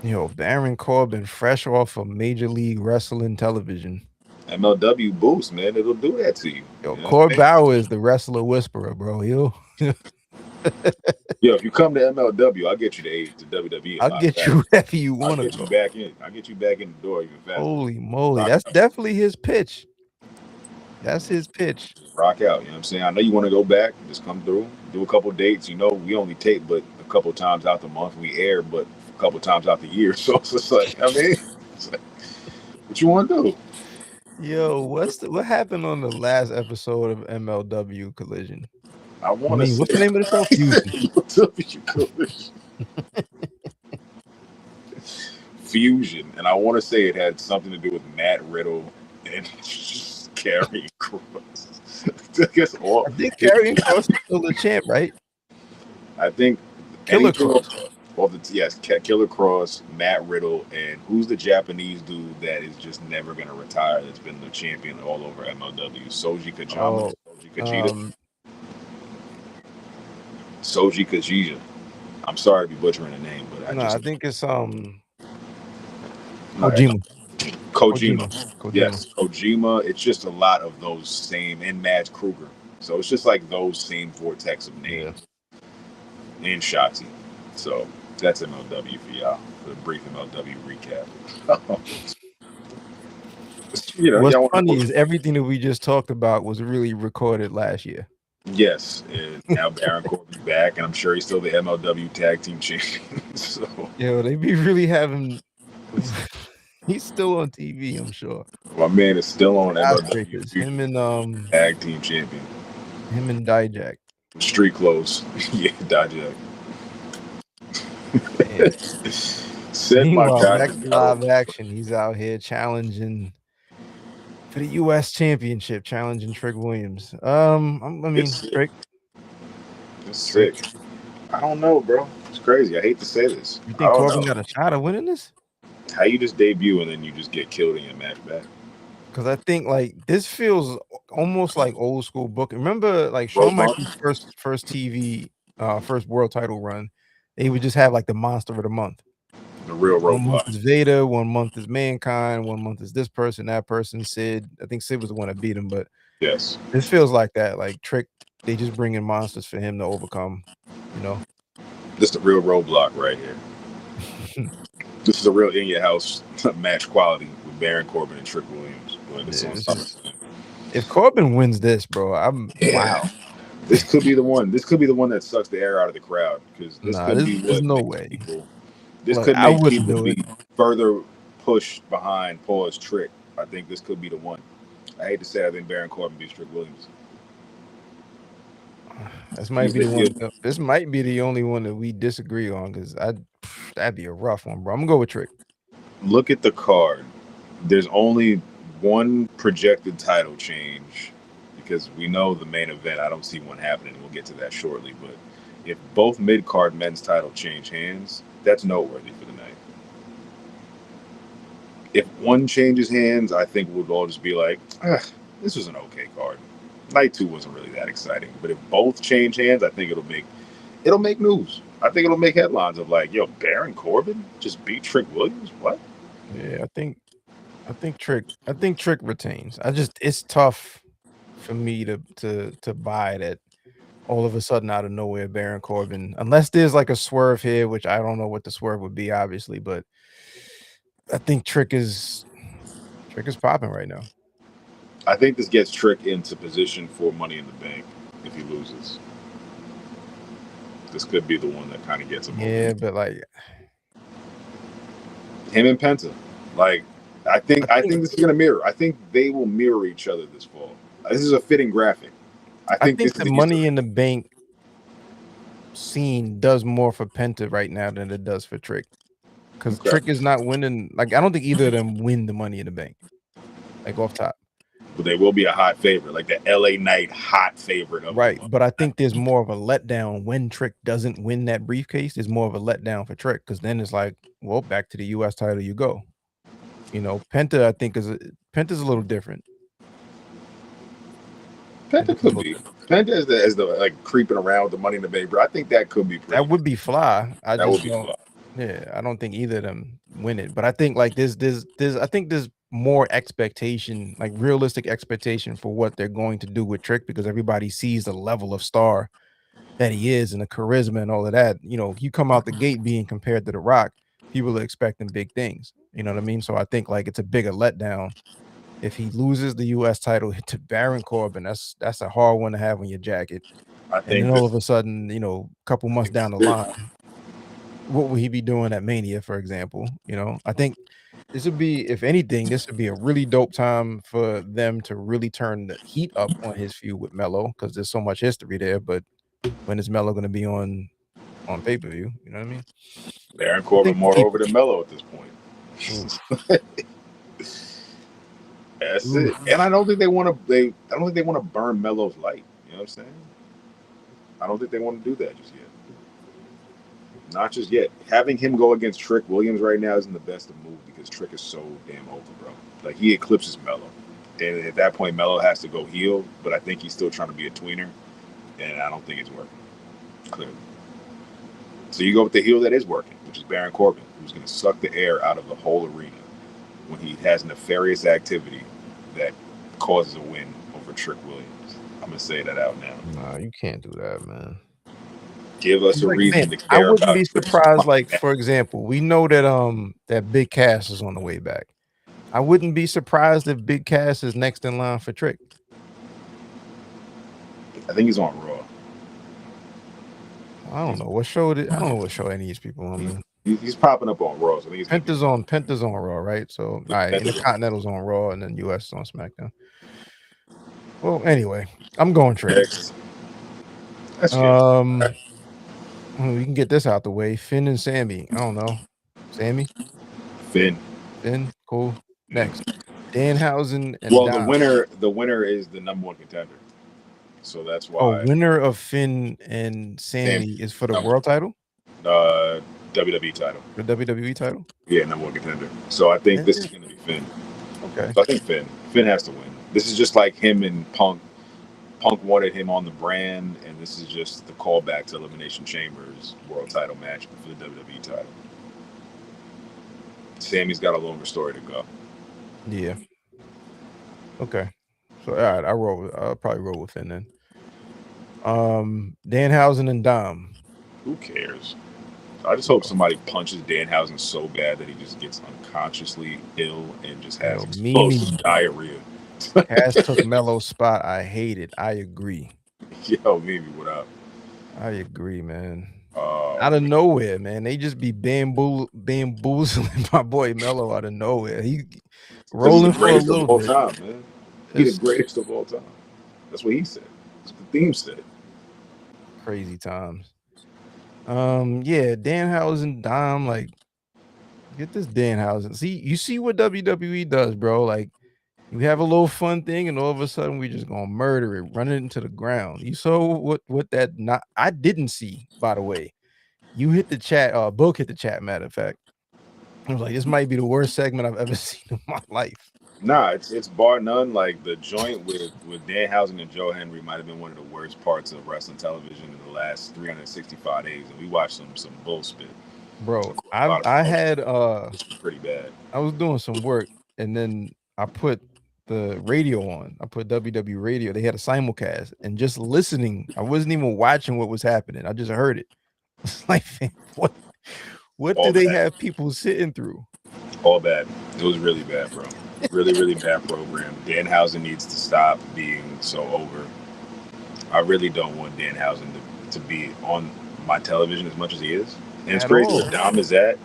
[SPEAKER 1] Yo, Baron Corbin, fresh off of Major League Wrestling television.
[SPEAKER 2] MLW boost, man. It'll do that to you.
[SPEAKER 1] Yo, Cord Bauer is the wrestler whisperer, bro. Yo,
[SPEAKER 2] if you come to MLW, I'll get you to WWE.
[SPEAKER 1] I'll get you wherever you want to go.
[SPEAKER 2] I'll get you back in the door even faster.
[SPEAKER 1] Holy moly. That's definitely his pitch. That's his pitch.
[SPEAKER 2] Rock out. You know what I'm saying? I know you want to go back. Just come through. Do a couple dates. You know, we only tape but a couple times out the month. We air but a couple times out the year. So it's just like, I mean, it's like, what you want to do?
[SPEAKER 1] Yo, what happened on the last episode of MLW Collision?
[SPEAKER 2] I want to see.
[SPEAKER 1] What's the name of the show?
[SPEAKER 2] Fusion. And I want to say it had something to do with Matt Riddle and just Karrion Kross. I
[SPEAKER 1] think Karrion Kross is still the champ, right?
[SPEAKER 2] I think
[SPEAKER 1] Killer Kross.
[SPEAKER 2] Killer Kross, Matt Riddle, and who's the Japanese dude that is just never going to retire? That's been the champion all over MLW. Soji Kajima. Soji Kajija. I'm sorry to be butchering the name, but I
[SPEAKER 1] think it's Kojima.
[SPEAKER 2] Yes, Kojima. It's just a lot of those same, and Mads Kruger. So it's just like those same vortex of names. Yeah. And Shotzi. So that's MLW for y'all. For a brief MLW recap.
[SPEAKER 1] What's funny is everything that we just talked about was really recorded last year.
[SPEAKER 2] Yes, and now Baron Corbin's back, and I'm sure he's still the MLW Tag Team Champion. So,
[SPEAKER 1] they be really having. He's still on TV, I'm sure.
[SPEAKER 2] My man is still on MLW.
[SPEAKER 1] Him and
[SPEAKER 2] Tag Team Champion.
[SPEAKER 1] Him and Dijak.
[SPEAKER 2] Street clothes. Yeah, Dijak.
[SPEAKER 1] Meanwhile, back to live action. He's out here challenging for the U.S. Championship, challenging Trick Williams. Trick.
[SPEAKER 2] It's sick. I don't know, bro. It's crazy. I hate to say this.
[SPEAKER 1] You think Corbin got a shot at winning this?
[SPEAKER 2] How you just debut and then you just get killed in your match back?
[SPEAKER 1] Because I think this feels almost like old school booking. Remember, Shawn Michaels' first TV, first world title run, they would just have the monster of the month.
[SPEAKER 2] The real roadblock.
[SPEAKER 1] 1 month is Vader, 1 month is Mankind, 1 month is this person, that person, Sid. I think Sid was the one that beat him, but
[SPEAKER 2] yes,
[SPEAKER 1] this feels like that. Trick, they just bring in monsters for him to overcome.
[SPEAKER 2] This is the real roadblock right here. This is a real in your house match quality with Baron Corbin and Trick Williams.
[SPEAKER 1] If Corbin wins this, bro, wow.
[SPEAKER 2] This could be the one. This could be the one that sucks the air out of the crowd because
[SPEAKER 1] there's no way.
[SPEAKER 2] This could make people be further pushed behind Paul's Trick. I think this could be the one. I hate to say, I think Baron Corbin beats Trick Williams.
[SPEAKER 1] This might be the one. This might be the only one that we disagree on because that'd be a rough one, bro. I'm gonna go with Trick.
[SPEAKER 2] Look at the card. There's only one projected title change because we know the main event. I don't see one happening. We'll get to that shortly. But if both mid-card men's title change hands, that's noteworthy for the night. If one changes hands, I think we'll all just be like, this was an okay card. Night 2 wasn't really that exciting. But if both change hands, I think it'll make news. I think it'll make headlines of Baron Corbin just beat Trick Williams? What?
[SPEAKER 1] Yeah, I think Trick retains. It's tough for me to buy that all of a sudden out of nowhere Baron Corbin, unless there's like a swerve here, which I don't know what the swerve would be, obviously, but I think Trick is popping right now.
[SPEAKER 2] I think this gets Trick into position for Money in the Bank if he loses. This could be the one that kind of gets him over.
[SPEAKER 1] Yeah, but like
[SPEAKER 2] Him and Penta. Like, I
[SPEAKER 1] I
[SPEAKER 2] think I
[SPEAKER 1] think
[SPEAKER 2] think this is gonna mirror. I think they will mirror each other this fall. This is a fitting graphic. I
[SPEAKER 1] I
[SPEAKER 2] think
[SPEAKER 1] think
[SPEAKER 2] this is
[SPEAKER 1] the
[SPEAKER 2] the Easter
[SPEAKER 1] Money
[SPEAKER 2] egg.
[SPEAKER 1] in the Bank scene does more for Penta right now than it does for Trick. Because
[SPEAKER 2] Okay.
[SPEAKER 1] Trick is not winning. Like, I don't think either of them win the Money in the Bank, like off top.
[SPEAKER 2] But they will be a hot favorite, like the LA Knight hot favorite of
[SPEAKER 1] Right.
[SPEAKER 2] them.
[SPEAKER 1] But I think there's more of a letdown when Trick doesn't win that briefcase. There's more of a letdown for Trick because then it's like, well, back to the US title you go. Penta, I think Penta's a little different.
[SPEAKER 2] Penta
[SPEAKER 1] Penta's a
[SPEAKER 2] could
[SPEAKER 1] little
[SPEAKER 2] be.
[SPEAKER 1] different.
[SPEAKER 2] Penta is the like creeping around with the Money in the Bank, but I think that could be pretty
[SPEAKER 1] That would
[SPEAKER 2] good.
[SPEAKER 1] be fly. I
[SPEAKER 2] That would
[SPEAKER 1] just
[SPEAKER 2] be
[SPEAKER 1] don't.
[SPEAKER 2] fun.
[SPEAKER 1] Yeah, I don't think either of them win it. But I think like I think there's more expectation, like realistic expectation for what they're going to do with Trick because everybody sees the level of star that he is and the charisma and all of that. You come out the gate being compared to The Rock, people are expecting big things. You know what I mean? So I think like it's a bigger letdown if he loses the US title to Baron Corbin. That's a hard one to have on your jacket.
[SPEAKER 2] I
[SPEAKER 1] And then
[SPEAKER 2] think
[SPEAKER 1] all
[SPEAKER 2] this
[SPEAKER 1] of a sudden, a couple months down the
[SPEAKER 2] is
[SPEAKER 1] line, what will he be doing at Mania, for example? I think this would be, if anything, this would be a really dope time for them to really turn the heat up on his feud with Melo because there's so much history there. But when is Melo going to be on pay per view? You know what I mean?
[SPEAKER 2] Baron
[SPEAKER 1] I
[SPEAKER 2] Corbin
[SPEAKER 1] think they
[SPEAKER 2] more
[SPEAKER 1] keep
[SPEAKER 2] over than Melo at this point.
[SPEAKER 1] Oof,
[SPEAKER 2] That's it.
[SPEAKER 1] oof.
[SPEAKER 2] And I don't think they want to. I don't think they want to burn Melo's light. You know what I'm saying? I don't think they want to do that just yet. Not just yet. Having him go against Trick Williams right now isn't the best of move because Trick is so damn over, bro. Like he eclipses Melo, and at that point, Melo has to go heel. But I think he's still trying to be a tweener, and I don't think it's working clearly. So you go with the heel that is working, which is Baron Corbin, who's going to suck the air out of the whole arena when he has nefarious activity that causes a win over Trick Williams. I'm going to say that out now.
[SPEAKER 1] Nah, you can't do that, man.
[SPEAKER 2] Give us
[SPEAKER 1] It's
[SPEAKER 2] a
[SPEAKER 1] like, man,
[SPEAKER 2] reason to
[SPEAKER 1] I
[SPEAKER 2] care
[SPEAKER 1] wouldn't
[SPEAKER 2] about
[SPEAKER 1] be
[SPEAKER 2] Trick.
[SPEAKER 1] surprised. Like, for example, we know that Big Cass is on the way back. I wouldn't be surprised if Big Cass is next in line for Trick.
[SPEAKER 2] I think he's on Raw.
[SPEAKER 1] I don't know what show I don't know what show any of these people on, man.
[SPEAKER 2] He's popping up on Raw. So I think he's gonna
[SPEAKER 1] Penta's on Raw, right? So all right, Intercontinental's on Raw, and then US is on SmackDown. Well, anyway, I'm going
[SPEAKER 2] be
[SPEAKER 1] Trick.
[SPEAKER 2] next. That's fair.
[SPEAKER 1] We can get this out the way. Finn and Sammy. I don't know. Sammy,
[SPEAKER 2] Finn.
[SPEAKER 1] cool. Next, Danhausen and
[SPEAKER 2] Well,
[SPEAKER 1] Dom.
[SPEAKER 2] the winner is the number one contender. So that's
[SPEAKER 1] Oh,
[SPEAKER 2] why
[SPEAKER 1] winner of Finn and Sammy is for the
[SPEAKER 2] number
[SPEAKER 1] world title,
[SPEAKER 2] WWE title.
[SPEAKER 1] the WWE title.
[SPEAKER 2] Yeah, number one contender. So I think
[SPEAKER 1] Yeah.
[SPEAKER 2] this is going to be Finn.
[SPEAKER 1] Okay.
[SPEAKER 2] So I think Finn has to win. This is just like him and Punk. Punk wanted him on the brand, and this is just the callback to Elimination Chamber's world title match for the WWE title. Sammy's got a longer story to go.
[SPEAKER 1] Yeah. Okay. So all right, I'll probably roll with Finn then. Danhausen and Dom.
[SPEAKER 2] Who cares? I just hope somebody punches Danhausen so bad that he just gets unconsciously ill and just has explosive diarrhea.
[SPEAKER 1] Cass took Melo's spot. I hate it. I agree.
[SPEAKER 2] Yo, Mimi, what up?
[SPEAKER 1] I agree, man. Out of nowhere, man. They just be bamboozling my boy Melo out of nowhere. He rolling for a little bit.
[SPEAKER 2] Time, man. He's the greatest of all time. That's what he said. That's what the theme said.
[SPEAKER 1] Crazy times. Yeah, Danhausen, Dom, like, get this Danhausen. You see what WWE does, bro. Like, you have a little fun thing, and all of a sudden we just gonna murder it, run it into the ground. You saw what that not I didn't see, by the way. You hit the chat, Book hit the chat, matter of fact. I was like, this might be the worst segment I've ever seen in my life.
[SPEAKER 2] Nah, it's bar none. Like the joint with Danhausen and Joe Henry might have been one of the worst parts of wrestling television in the last 365 days, and we watched some bull spit.
[SPEAKER 1] bro.
[SPEAKER 2] A lot of
[SPEAKER 1] I
[SPEAKER 2] promotion.
[SPEAKER 1] had
[SPEAKER 2] It's pretty bad.
[SPEAKER 1] I was doing some work and then I put the radio on. I put WW radio. They had a simulcast and just listening. I wasn't even watching what was happening. I just heard it. It's like, fam, what do
[SPEAKER 2] All
[SPEAKER 1] they
[SPEAKER 2] bad.
[SPEAKER 1] have people sitting through?
[SPEAKER 2] All bad. It was really bad, bro. Really, really bad program. Danhausen needs to stop being so over. I really don't want Danhausen to be on my television as much as he is. And it's
[SPEAKER 1] At
[SPEAKER 2] crazy
[SPEAKER 1] all.
[SPEAKER 2] where Dom is at.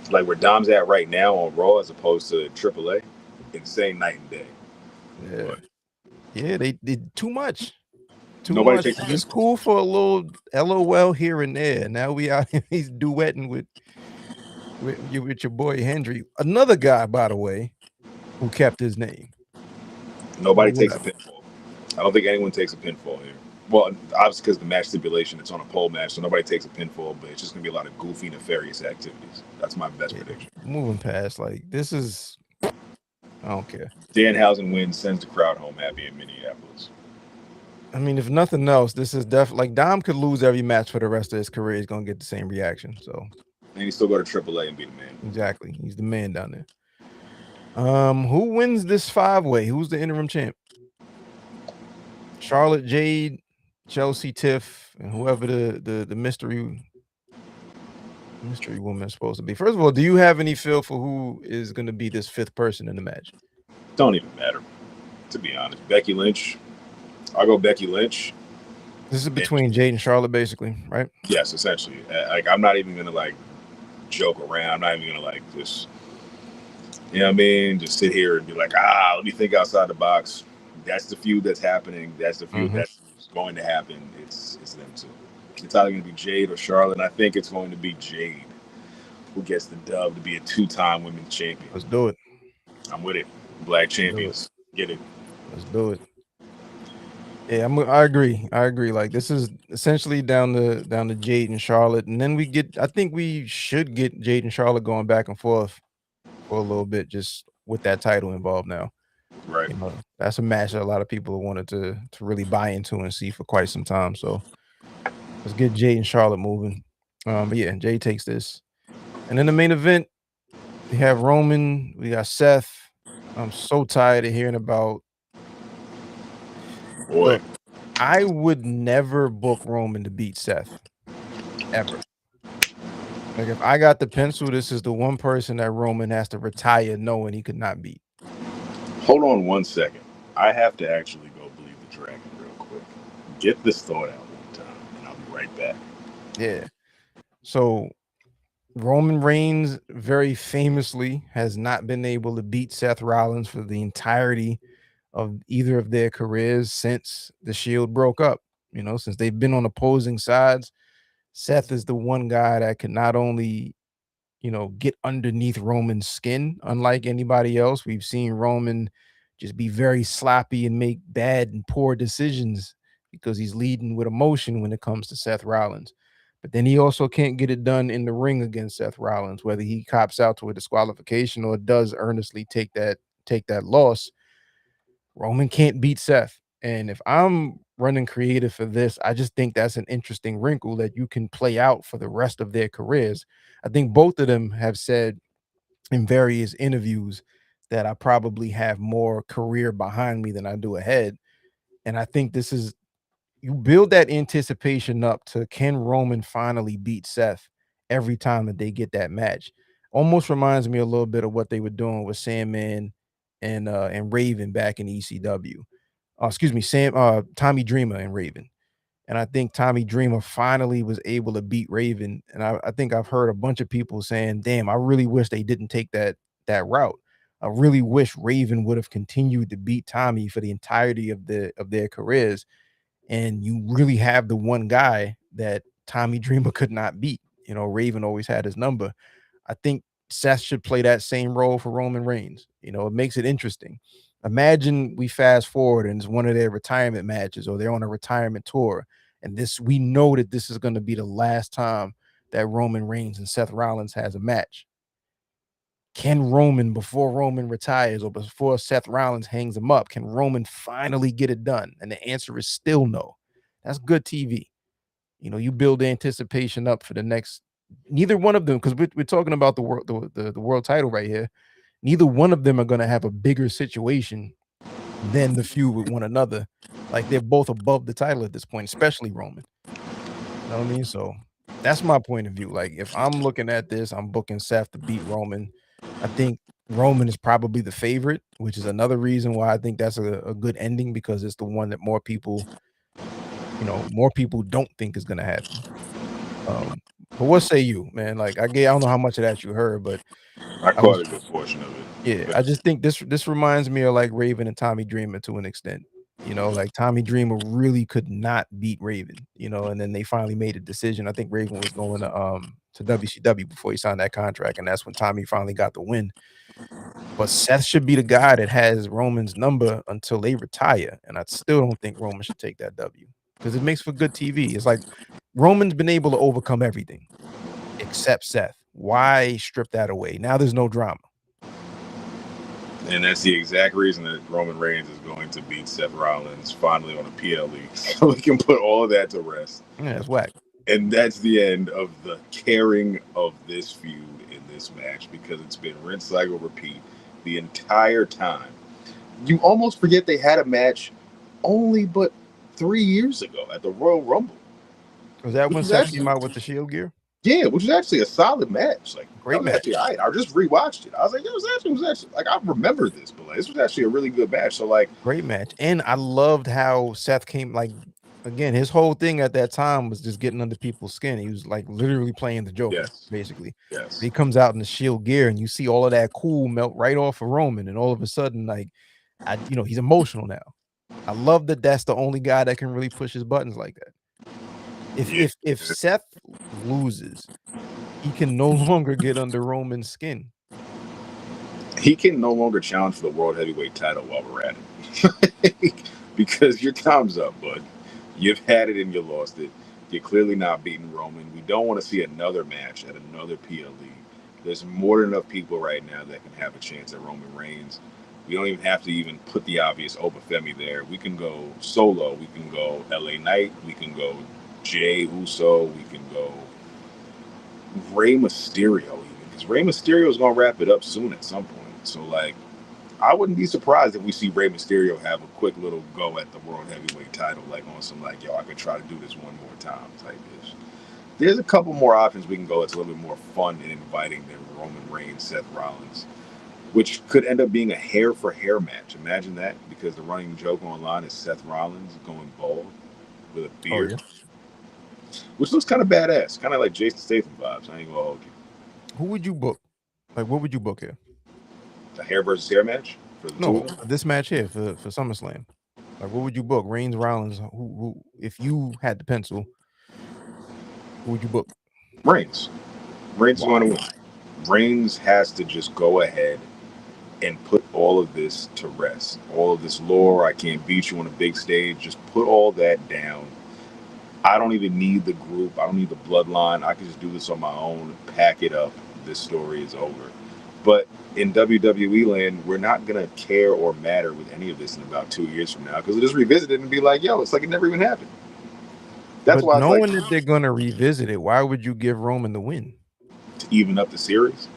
[SPEAKER 2] Like where Dom's at right now on Raw as opposed to AAA. Insane night and day.
[SPEAKER 1] Yeah.
[SPEAKER 2] But
[SPEAKER 1] Yeah, they did too much. Too
[SPEAKER 2] nobody
[SPEAKER 1] much.
[SPEAKER 2] takes a
[SPEAKER 1] It's
[SPEAKER 2] pinfall.
[SPEAKER 1] cool for a little LOL here and there. Now we out here, he's duetting with your boy Hendry. Another guy, by the way, who kept his name.
[SPEAKER 2] Nobody
[SPEAKER 1] But
[SPEAKER 2] takes a
[SPEAKER 1] whatever.
[SPEAKER 2] pinfall. I don't think anyone takes a pinfall here. Well, obviously because the match stipulation, it's on a pole match, so nobody takes a pinfall, but it's just going to be a lot of goofy, nefarious activities. That's my best
[SPEAKER 1] Yeah,
[SPEAKER 2] prediction.
[SPEAKER 1] moving past, like, this is, I don't care.
[SPEAKER 2] Danhausen wins, sends the crowd home happy in Minneapolis.
[SPEAKER 1] I mean, if nothing else, this is definitely, like, Dom could lose every match for the rest of his career. He's going to get the same reaction. So,
[SPEAKER 2] And he still go to AAA and be the man.
[SPEAKER 1] exactly. He's the man down there. Who wins this 5-way? Who's the interim champ? Charlotte, Jade, Chelsea, Tiff, and whoever the mystery woman is supposed to be. First of all, do you have any feel for who is going to be this 5th person in the match?
[SPEAKER 2] Don't even matter, to be honest. Becky Lynch. I'll go Becky Lynch.
[SPEAKER 1] This is between Jade and Charlotte, basically, right?
[SPEAKER 2] Yes, essentially. Like, I'm not even gonna like joke around. I'm not even gonna like just, you know what I mean, just sit here and be like, let me think outside the box. That's the feud that's happening. That's the feud that's going to happen. It's them two. It's either going to be Jade or Charlotte. And I think it's going to be Jade who gets the dub to be a 2-time women's champion.
[SPEAKER 1] Let's do it.
[SPEAKER 2] I'm with it. Black champions. Get it.
[SPEAKER 1] Let's do it. Yeah, I agree. Like, this is essentially down to Jade and Charlotte, and then I think we should get Jade and Charlotte going back and forth for a little bit, just with that title involved now.
[SPEAKER 2] Right.
[SPEAKER 1] You know, that's a match that a lot of people have wanted to really buy into and see for quite some time. So let's get Jade and Charlotte moving. But yeah, Jade takes this. And in the main event, we have Roman, we got Seth. I'm so tired of hearing about.
[SPEAKER 2] Boy.
[SPEAKER 1] Look, I would never book Roman to beat Seth. Ever. Like, if I got the pencil, this is the one person that Roman has to retire knowing he could not beat.
[SPEAKER 2] Hold on one second. I have to actually go believe the dragon real quick. Get this thought out one time, and I'll be right back.
[SPEAKER 1] Yeah. So Roman Reigns very famously has not been able to beat Seth Rollins for the entirety of either of their careers since the Shield broke up. You know, since they've been on opposing sides, Seth is the one guy that can not only, you know, get underneath Roman's skin, unlike anybody else. We've seen Roman just be very sloppy and make bad and poor decisions because he's leading with emotion when it comes to Seth Rollins. But then he also can't get it done in the ring against Seth Rollins, whether he cops out to a disqualification or does earnestly take that loss. Roman can't beat Seth. And if I'm running creative for this, I just think that's an interesting wrinkle that you can play out for the rest of their careers. I think both of them have said in various interviews that I probably have more career behind me than I do ahead. And I think this is, you build that anticipation up to, can Roman finally beat Seth every time that they get that match? Almost reminds me a little bit of what they were doing with Sandman and Raven back in ECW. Tommy Dreamer and Raven. And I think Tommy Dreamer finally was able to beat Raven. And I think I've heard a bunch of people saying, damn, I really wish they didn't take that route. I really wish Raven would have continued to beat Tommy for the entirety of their careers. And you really have the one guy that Tommy Dreamer could not beat. You know, Raven always had his number. I think Seth should play that same role for Roman Reigns. You know, it makes it interesting. Imagine we fast forward and it's one of their retirement matches, or they're on a retirement tour, and we know that this is going to be the last time that Roman Reigns and Seth Rollins has a match. Can Roman, before Roman retires or before Seth Rollins hangs him up, can Roman finally get it done? And the answer is still no. That's good TV. You know, you build the anticipation up for the next neither one of them, because we're talking about the world the world title right here. Neither one of them are going to have a bigger situation than the feud with one another. Like they're both above the title at this point, especially Roman. You know what I mean? So that's my point of view. Like if I'm looking at this, I'm booking Seth to beat Roman. I think Roman is probably the favorite, which is another reason why I think that's a good ending, because it's the one that more people, more people don't think is going to happen. But what say you, man? Like I don't know how much of that you heard, but
[SPEAKER 2] I
[SPEAKER 1] I was,
[SPEAKER 2] caught a good portion of it.
[SPEAKER 1] yeah,
[SPEAKER 2] But
[SPEAKER 1] I just think this reminds me of like Raven and Tommy Dreamer to an extent. Like Tommy Dreamer really could not beat Raven, and then they finally made a decision. I think Raven was going to WCW before he signed that contract, and that's when Tommy finally got the win. But Seth should be the guy that has Roman's number until they retire, and I still don't think Roman should take that W, because it makes for good TV. It's like Roman's been able to overcome everything except Seth. Why strip that away? Now there's no drama.
[SPEAKER 2] and that's the exact reason that Roman Reigns is going to beat Seth Rollins finally on a PLE, so we can put all of that to rest.
[SPEAKER 1] Yeah, it's whack.
[SPEAKER 2] And that's the end of the caring of this feud in this match, because it's been rinse, cycle, repeat the entire time. You almost forget they had a match only but 3 years ago at the Royal Rumble.
[SPEAKER 1] Was that when Seth came out with the Shield gear?
[SPEAKER 2] Yeah, which was actually a solid match. Like,
[SPEAKER 1] Great match.
[SPEAKER 2] Actually, I just rewatched it. I was like, it was actually like, I remember this, but like, this was actually a really good match. So like,
[SPEAKER 1] great match. And I loved how Seth came, like, again, his whole thing at that time was just getting under people's skin. He was like literally playing the Joker, basically.
[SPEAKER 2] Yes.
[SPEAKER 1] He comes out in the Shield gear and you see all of that cool melt right off of Roman, and all of a sudden, like, he's emotional now. I love that that's the only guy that can really push his buttons like that. If Seth loses, he can no longer get under Roman's skin.
[SPEAKER 2] He can no longer challenge for the World Heavyweight title while we're at it. Because your time's up, bud. You've had it and you lost it. You're clearly not beating Roman. We don't want to see another match at another PLE. There's more than enough people right now that can have a chance at Roman Reigns. We don't even have to even put the obvious Obafemi there. We can go Solo. We can go LA Knight. We can go Jey Uso. We can go Rey Mysterio, even, because Rey Mysterio is going to wrap it up soon at some point. So, like, I wouldn't be surprised if we see Rey Mysterio have a quick little go at the World Heavyweight title, like on some, like, yo, I could try to do this one more time type ish. There's a couple more options we can go. It's a little bit more fun and inviting than Roman Reigns, Seth Rollins, which could end up being a hair for hair match. Imagine that, because the running joke online is Seth Rollins going bald with a beard. Oh, yeah. Which looks kind of badass, kind of like Jason Statham vibes. I ain't gonna hold you.
[SPEAKER 1] Who would you book? Like, what would you book here?
[SPEAKER 2] A hair versus hair match?
[SPEAKER 1] No, this match here for SummerSlam. Like, what would you book? Reigns, Rollins. Who if you had the pencil, who would you book?
[SPEAKER 2] Reigns. Reigns is going to win. Reigns has to just go ahead and put all of this to rest. All of this lore, I can't beat you on a big stage. Just put all that down. I don't even need the group. I don't need the bloodline. I can just do this on my own, pack it up. This story is over. But in WWE land, we're not going to care or matter with any of this in about 2 years from now, because we'll just revisit it and be like, yo, it's like it never even happened.
[SPEAKER 1] That's why knowing that they're going to revisit it, why would you give Roman the win?
[SPEAKER 2] To even up the series?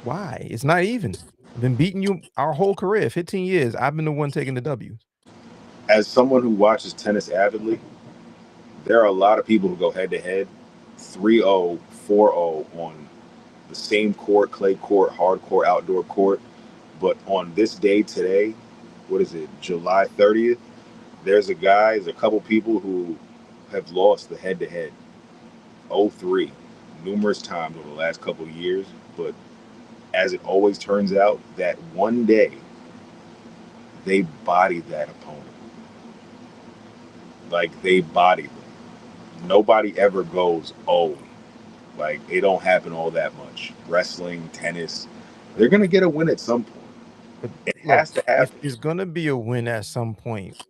[SPEAKER 1] Why? It's not even. I've been beating you our whole career, 15 years. I've been the one taking the W.
[SPEAKER 2] As someone who watches tennis avidly, there are a lot of people who go head-to-head 3-0, 4-0 on the same court, clay court, hardcore, outdoor court. But on this day today, what is it, July 30th, there's a couple people who have lost the head-to-head 0-3 numerous times over the last couple of years. But as it always turns out, that one day, they bodied that opponent. Like, they bodied them. Nobody ever goes, oh, like, it don't happen all that much. Wrestling, tennis, they're going to get a win at some point.
[SPEAKER 1] But it has to happen. If there's going to be a win at some point,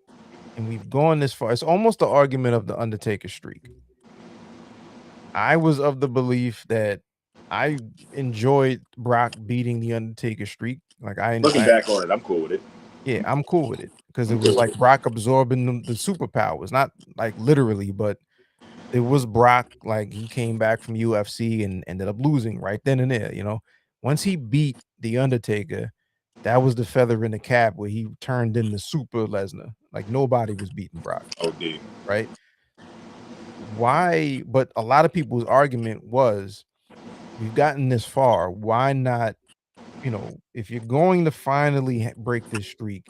[SPEAKER 1] and we've gone this far, it's almost the argument of the Undertaker streak. I was of the belief that I enjoyed Brock beating the Undertaker streak. Like,
[SPEAKER 2] looking back on it, I'm cool with it.
[SPEAKER 1] Yeah, I'm cool with it, because it was like Brock absorbing the superpowers, not like literally, but It was Brock, like, he came back from UFC and ended up losing right then and there, you know? Once he beat The Undertaker, that was the feather in the cap where he turned into Super Lesnar. Like, nobody was beating Brock,
[SPEAKER 2] OD.
[SPEAKER 1] right? Why but a lot of people's argument was, "We've gotten this far, why not, you know, if you're going to finally break this streak,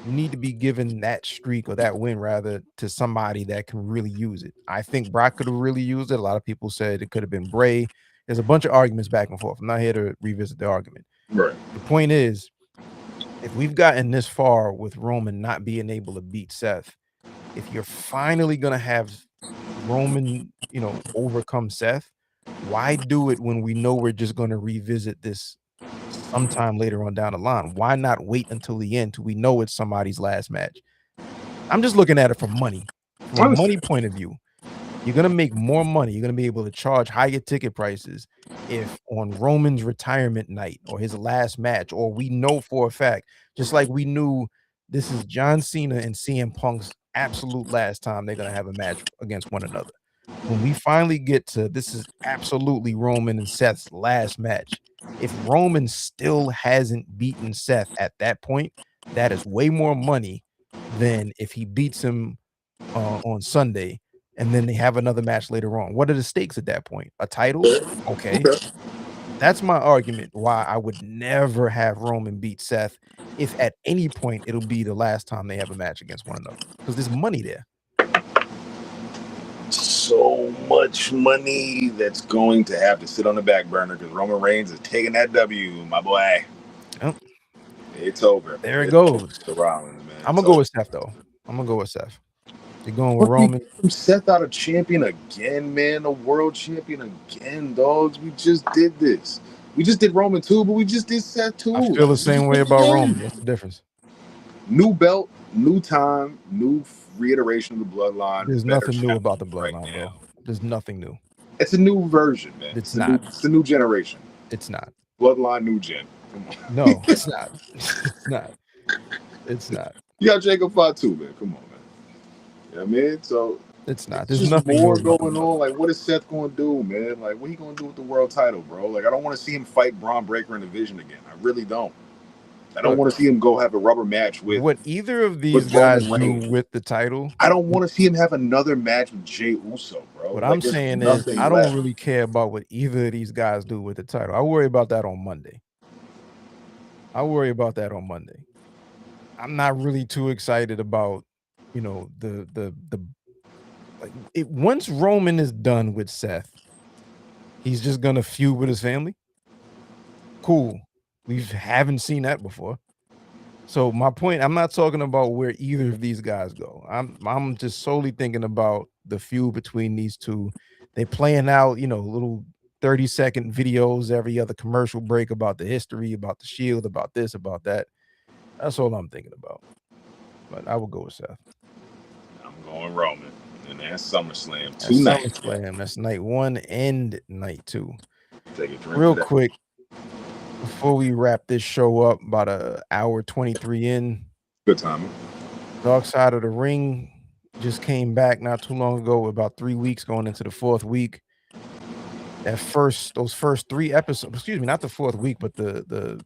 [SPEAKER 1] you need to be given that streak or that win rather to somebody that can really use it." I think Brock could have really used it. A lot of people said it could have been Bray. There's a bunch of arguments back and forth. I'm not here to revisit the argument.
[SPEAKER 2] Right.
[SPEAKER 1] The point is, if we've gotten this far with Roman not being able to beat Seth, if you're finally gonna have Roman, you know, overcome Seth, why do it when we know we're just gonna revisit this sometime later on down the line? Why not wait until the end till we know it's somebody's last match? I'm just looking at it from money. From a money
[SPEAKER 2] Honestly,
[SPEAKER 1] point of view, you're gonna make more money. You're gonna be able to charge higher ticket prices if on Roman's retirement night or his last match, or we know for a fact, just like we knew this is John Cena and CM Punk's absolute last time they're gonna have a match against one another. When we finally get to this is absolutely Roman and Seth's last match. If Roman still hasn't beaten Seth at that point, that is way more money than if he beats him on Sunday and then they have another match later on. What are the stakes at that point? A title? Okay.
[SPEAKER 2] okay.
[SPEAKER 1] That's my argument why I would never have Roman beat Seth if at any point it'll be the last time they have a match against one another because there's money there.
[SPEAKER 2] So much money that's going to have to sit on the back burner because Roman Reigns is taking that W, my boy.
[SPEAKER 1] Yep.
[SPEAKER 2] It's over.
[SPEAKER 1] There it
[SPEAKER 2] It's
[SPEAKER 1] goes.
[SPEAKER 2] the Rollins, man.
[SPEAKER 1] I'm gonna go with Seth though. I'm gonna go with Seth. You're going with
[SPEAKER 2] What we
[SPEAKER 1] Roman.
[SPEAKER 2] from Seth out a champion again, man. A world champion again, dogs. We just did this. We just did Roman too, but we just did Seth too.
[SPEAKER 1] I feel the
[SPEAKER 2] We
[SPEAKER 1] same
[SPEAKER 2] just
[SPEAKER 1] way
[SPEAKER 2] did it
[SPEAKER 1] about
[SPEAKER 2] again.
[SPEAKER 1] Roman. What's the difference?
[SPEAKER 2] New belt, new time, new reiteration of the bloodline.
[SPEAKER 1] There's
[SPEAKER 2] better
[SPEAKER 1] nothing new about the
[SPEAKER 2] challenge
[SPEAKER 1] bloodline,
[SPEAKER 2] right
[SPEAKER 1] bro.
[SPEAKER 2] now.
[SPEAKER 1] There's nothing new.
[SPEAKER 2] It's a new version, man.
[SPEAKER 1] It's not.
[SPEAKER 2] It's a new generation.
[SPEAKER 1] It's not.
[SPEAKER 2] Bloodline, new gen. Come on.
[SPEAKER 1] No, it's not. It's not. It's not.
[SPEAKER 2] You got Jacob Fatu, man. Come on, man. You know what I mean? So
[SPEAKER 1] It's not.
[SPEAKER 2] it's
[SPEAKER 1] There's
[SPEAKER 2] just
[SPEAKER 1] nothing
[SPEAKER 2] more
[SPEAKER 1] new about the
[SPEAKER 2] going on. Like, what is Seth going to do, man? Like, what he going to do with the world title, bro? Like, I don't want to see him fight Braun Breaker in the Division again. I really don't. I don't
[SPEAKER 1] Look,
[SPEAKER 2] want to see him go have a rubber match with
[SPEAKER 1] what either of these
[SPEAKER 2] with
[SPEAKER 1] guys
[SPEAKER 2] Roman
[SPEAKER 1] do
[SPEAKER 2] Reigns.
[SPEAKER 1] with the title,
[SPEAKER 2] I don't want to see him have another match with Jey Uso, bro.
[SPEAKER 1] what
[SPEAKER 2] Like,
[SPEAKER 1] I'm
[SPEAKER 2] there's
[SPEAKER 1] saying is
[SPEAKER 2] nothing
[SPEAKER 1] I don't
[SPEAKER 2] left.
[SPEAKER 1] really care about what either of these guys do with the title. I worry about that on Monday. I'm not really too excited about, you know, the like it once Roman is done with Seth, he's just gonna feud with his family. Cool. We haven't seen that before. So my point, I'm not talking about where either of these guys go. I'm just solely thinking about the feud between these two. They playing out, you know, little 30-second videos every other commercial break about the history, about the Shield, about this, about that. That's all I'm thinking about. But I will go with Seth.
[SPEAKER 2] I'm going Roman. And that's SummerSlam
[SPEAKER 1] That's
[SPEAKER 2] tonight.
[SPEAKER 1] SummerSlam. That's night 1 and night 2.
[SPEAKER 2] Take a drink
[SPEAKER 1] Real
[SPEAKER 2] of that.
[SPEAKER 1] quick, before we wrap this show up, about an hour 23 in,
[SPEAKER 2] Good timing.
[SPEAKER 1] Dark Side of the Ring just came back not too long ago, about 3 weeks going into the 4th week. Those first 3 episodes, excuse me, not the 4th week, but the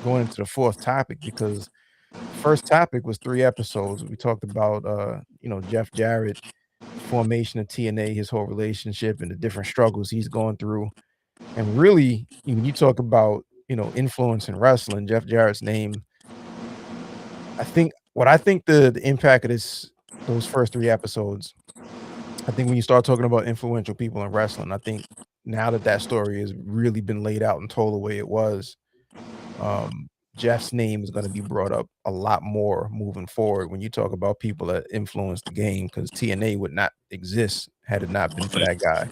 [SPEAKER 1] going into the 4th topic, because the first topic was 3 episodes. We talked about you know, Jeff Jarrett, the formation of TNA, his whole relationship and the different struggles he's going through. And really, when you talk about, you know, influence in wrestling, Jeff Jarrett's name, I think the impact of those first 3 episodes, I think when you start talking about influential people in wrestling, I think now that story has really been laid out and told the way it was, Jeff's name is going to be brought up a lot more moving forward when you talk about people that influenced the game, because TNA would not exist had it not been for that guy.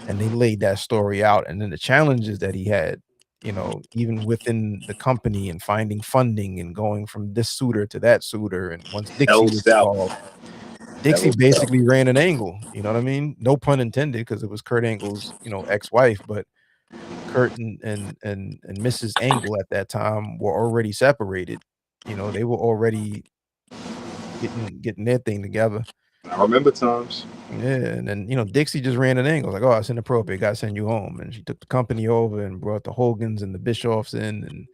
[SPEAKER 1] And they laid that story out, and then the challenges that he had, you know, even within the company and finding funding and going from this suitor to that suitor. And once Dixie was involved, Dixie basically ran an angle, you know what I mean? No pun intended, because it was Kurt Angle's, you know, ex-wife, but Kurt and Mrs. Angle at that time were already separated. You know, they were already getting their thing together.
[SPEAKER 2] I I remember times.
[SPEAKER 1] Yeah, and then Dixie just ran an angle like, "Oh, it's inappropriate. Got to send you home." And she took the company over and brought the Hogans and the Bischoffs in, and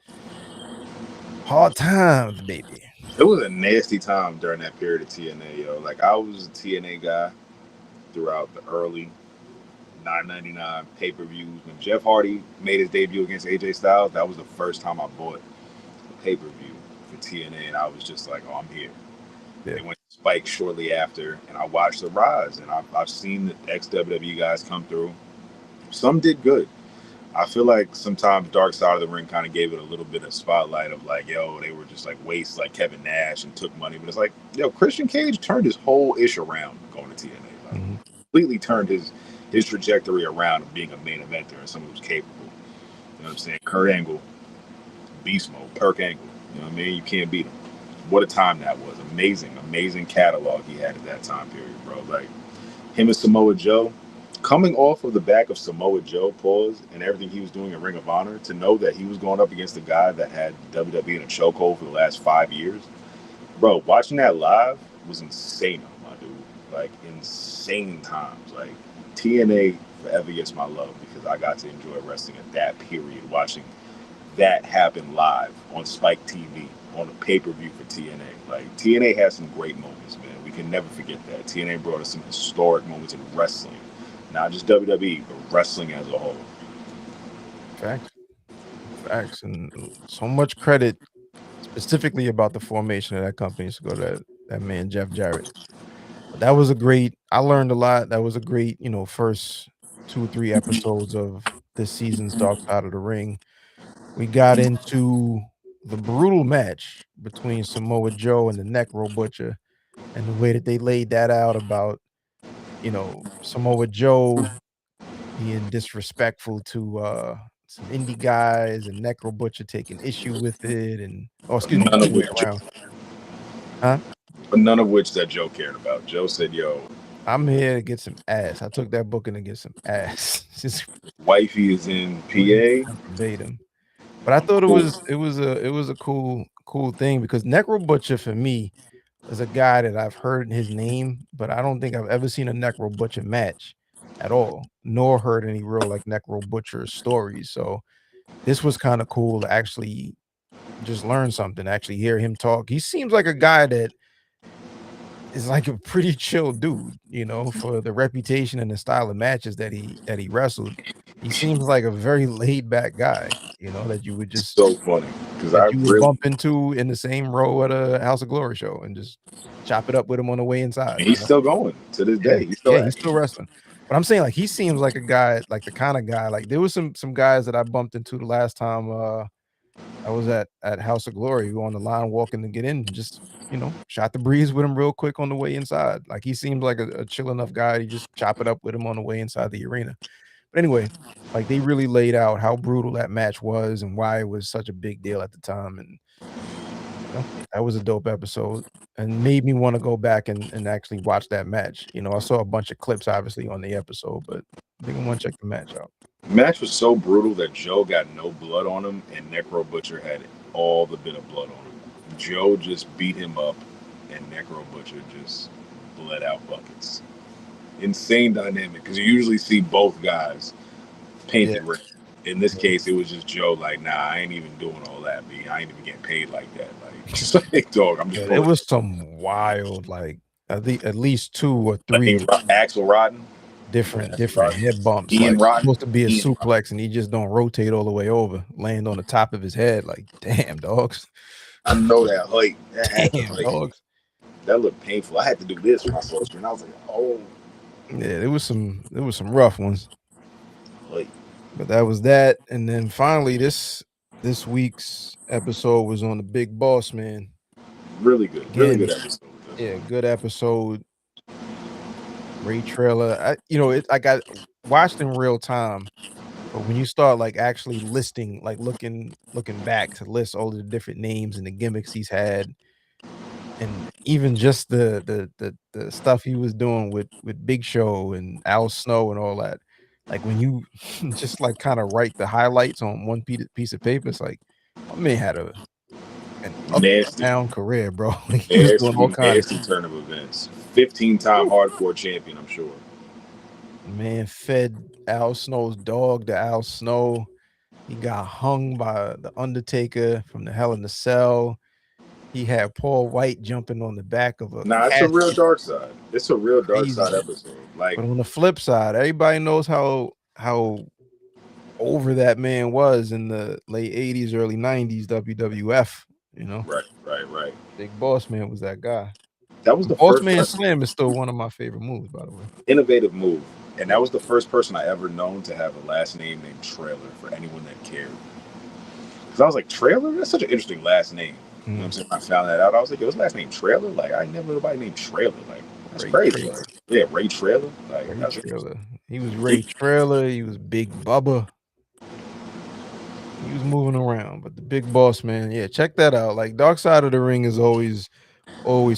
[SPEAKER 1] hard times, baby.
[SPEAKER 2] It was a nasty time during that period of TNA, yo. Like I was a TNA guy throughout the early 9.99 pay-per-views. When Jeff Hardy made his debut against AJ Styles, that was the first time I bought a pay-per-view for TNA, and I was just like, "Oh, I'm here."
[SPEAKER 1] Yeah.
[SPEAKER 2] They went to Spike shortly after, and I watched the rise, and I've seen the ex-WWE guys come through. Some did good. I feel like sometimes Dark Side of the Ring kind of gave it a little bit of spotlight of like, yo, they were just like wastes like Kevin Nash and took money. But it's like, yo, Christian Cage turned his whole ish around going to TNA. Like, completely turned his trajectory around of being a main eventer and someone who's capable. You know what I'm saying? Kurt Angle, beast mode, Perk Angle. You know what I mean? You can't beat him. What a time that was. Amazing, amazing catalog he had at that time period, bro. Like him and Samoa Joe, coming off of the back of Samoa Joe pause and everything he was doing in Ring of Honor, to know that he was going up against a guy that had WWE in a chokehold for the last 5 years, bro. Watching that live was insane, my dude. Like insane times. Like TNA forever gets my love because I got to enjoy wrestling at that period, watching that happen live on Spike TV on a pay-per-view for TNA. Like TNA has some great moments, man. We can never forget that. TNA brought us some historic moments in wrestling. Not just WWE, but wrestling as a whole.
[SPEAKER 1] Facts, and so much credit specifically about the formation of that company to go to that man Jeff Jarrett. But that was a great. I learned a lot. That was a great, first 2-3 episodes of this season's Dark Side of the Ring. We got into the brutal match between Samoa Joe and the Necro Butcher, and the way that they laid that out about, Samoa Joe being disrespectful to some indie guys and Necro Butcher taking issue with it, and
[SPEAKER 2] None of
[SPEAKER 1] flipping
[SPEAKER 2] which,
[SPEAKER 1] it around. Huh?
[SPEAKER 2] none of which that Joe cared about. Joe said, "Yo,
[SPEAKER 1] I'm here to get some ass." I took that booking to get some ass. Just
[SPEAKER 2] wifey is in PA."
[SPEAKER 1] verbatim. But I thought it was a cool thing because Necro Butcher for me is a guy that I've heard his name, but I don't think I've ever seen a Necro Butcher match at all, nor heard any real like Necro Butcher stories. So this was kind of cool to actually just learn something, actually hear him talk. He seems like a guy that is like a pretty chill dude, for the reputation and the style of matches that he wrestled. He seems like a very laid back guy, that you would
[SPEAKER 2] It's
[SPEAKER 1] just
[SPEAKER 2] so funny because I
[SPEAKER 1] that you would
[SPEAKER 2] really,
[SPEAKER 1] bump into in the same row at a House of Glory show and just chop it up with him on the way inside.
[SPEAKER 2] he's still going to this
[SPEAKER 1] Yeah,
[SPEAKER 2] day. He's still
[SPEAKER 1] yeah, he's
[SPEAKER 2] acting.
[SPEAKER 1] still wrestling. But I'm saying like he seems like a guy, like the kind of guy. Like there was some guys that I bumped into the last time I was at House of Glory who on the line walking to get in, just shot the breeze with him real quick on the way inside. Like he seems like a chill enough guy. You just chop it up with him on the way inside the arena. But anyway, like they really laid out how brutal that match was and why it was such a big deal at the time. And that was a dope episode and made me want to go back and actually watch that match. I saw a bunch of clips obviously on the episode, but I think I want to check the match out.
[SPEAKER 2] Match was so brutal that Joe got no blood on him, and Necro Butcher had all the bit of blood on him. Joe just beat him up, and Necro Butcher just bled out buckets. Insane dynamic because you usually see both guys painted red. In this case, it was just Joe like, nah, I ain't even doing all that, B. I ain't even getting paid like that. Like, it's like, dog, I'm just.
[SPEAKER 1] It was some wild, like at least 2 or 3
[SPEAKER 2] Axel Rotten.
[SPEAKER 1] different head bumps.
[SPEAKER 2] Ian
[SPEAKER 1] Like
[SPEAKER 2] Rotten.
[SPEAKER 1] supposed to be a suplex, and he just don't rotate all the way over, land on the top of his head. Like, damn, dogs.
[SPEAKER 2] I know that height.
[SPEAKER 1] Damn, dogs.
[SPEAKER 2] That looked painful. I had to do this when I saw it, and I was like, oh.
[SPEAKER 1] Yeah, there was some rough ones.
[SPEAKER 2] Like,
[SPEAKER 1] but that was that, and then finally this week's episode was on the Big Boss Man.
[SPEAKER 2] Really good.
[SPEAKER 1] Again,
[SPEAKER 2] really good episode.
[SPEAKER 1] Yeah, good episode. Great trailer. I got watched in real time, but when you start like actually listing, like looking back to list all the different names and the gimmicks he's had, and even just the stuff he was doing with Big Show and Al Snow and all that, like when you just like kind of write the highlights on one piece of paper, it's like my man had an up
[SPEAKER 2] Nasty,
[SPEAKER 1] down career, bro. He was doing all
[SPEAKER 2] nasty,
[SPEAKER 1] kind of
[SPEAKER 2] nasty turn of events. 15-time hardcore champion, I'm sure.
[SPEAKER 1] man fed Al Snow's dog to Al Snow. He got hung by the Undertaker from the Hell in the Cell. He had Paul White jumping on the back of a
[SPEAKER 2] Nah, it's a real
[SPEAKER 1] casket.
[SPEAKER 2] dark side. It's a real dark
[SPEAKER 1] Crazy.
[SPEAKER 2] side episode. Like,
[SPEAKER 1] But on the flip side, everybody knows how over that man was in the late 80s, early 90s WWF, you know.
[SPEAKER 2] right.
[SPEAKER 1] Big Boss Man was that guy.
[SPEAKER 2] That was
[SPEAKER 1] The
[SPEAKER 2] the
[SPEAKER 1] Boss
[SPEAKER 2] first
[SPEAKER 1] Man
[SPEAKER 2] person,
[SPEAKER 1] Slam is still one of my favorite moves, by the way.
[SPEAKER 2] innovative move. And that was the first person I ever known to have a last name named Trailer for anyone that cared. Because I was like, Trailer? That's such an interesting last name. You know what I'm saying? I found that out. I was like, yo, his last name Trailer? Like, I never knew nobody named Trailer. Like, that's
[SPEAKER 1] Ray
[SPEAKER 2] crazy.
[SPEAKER 1] Trailer.
[SPEAKER 2] Like, yeah, Ray Trailer. Like,
[SPEAKER 1] Ray
[SPEAKER 2] that's
[SPEAKER 1] Trailer. He was Ray Trailer. He was Big Bubba. He was moving around, but the Big Boss Man, yeah, check that out. Like Dark Side of the Ring is always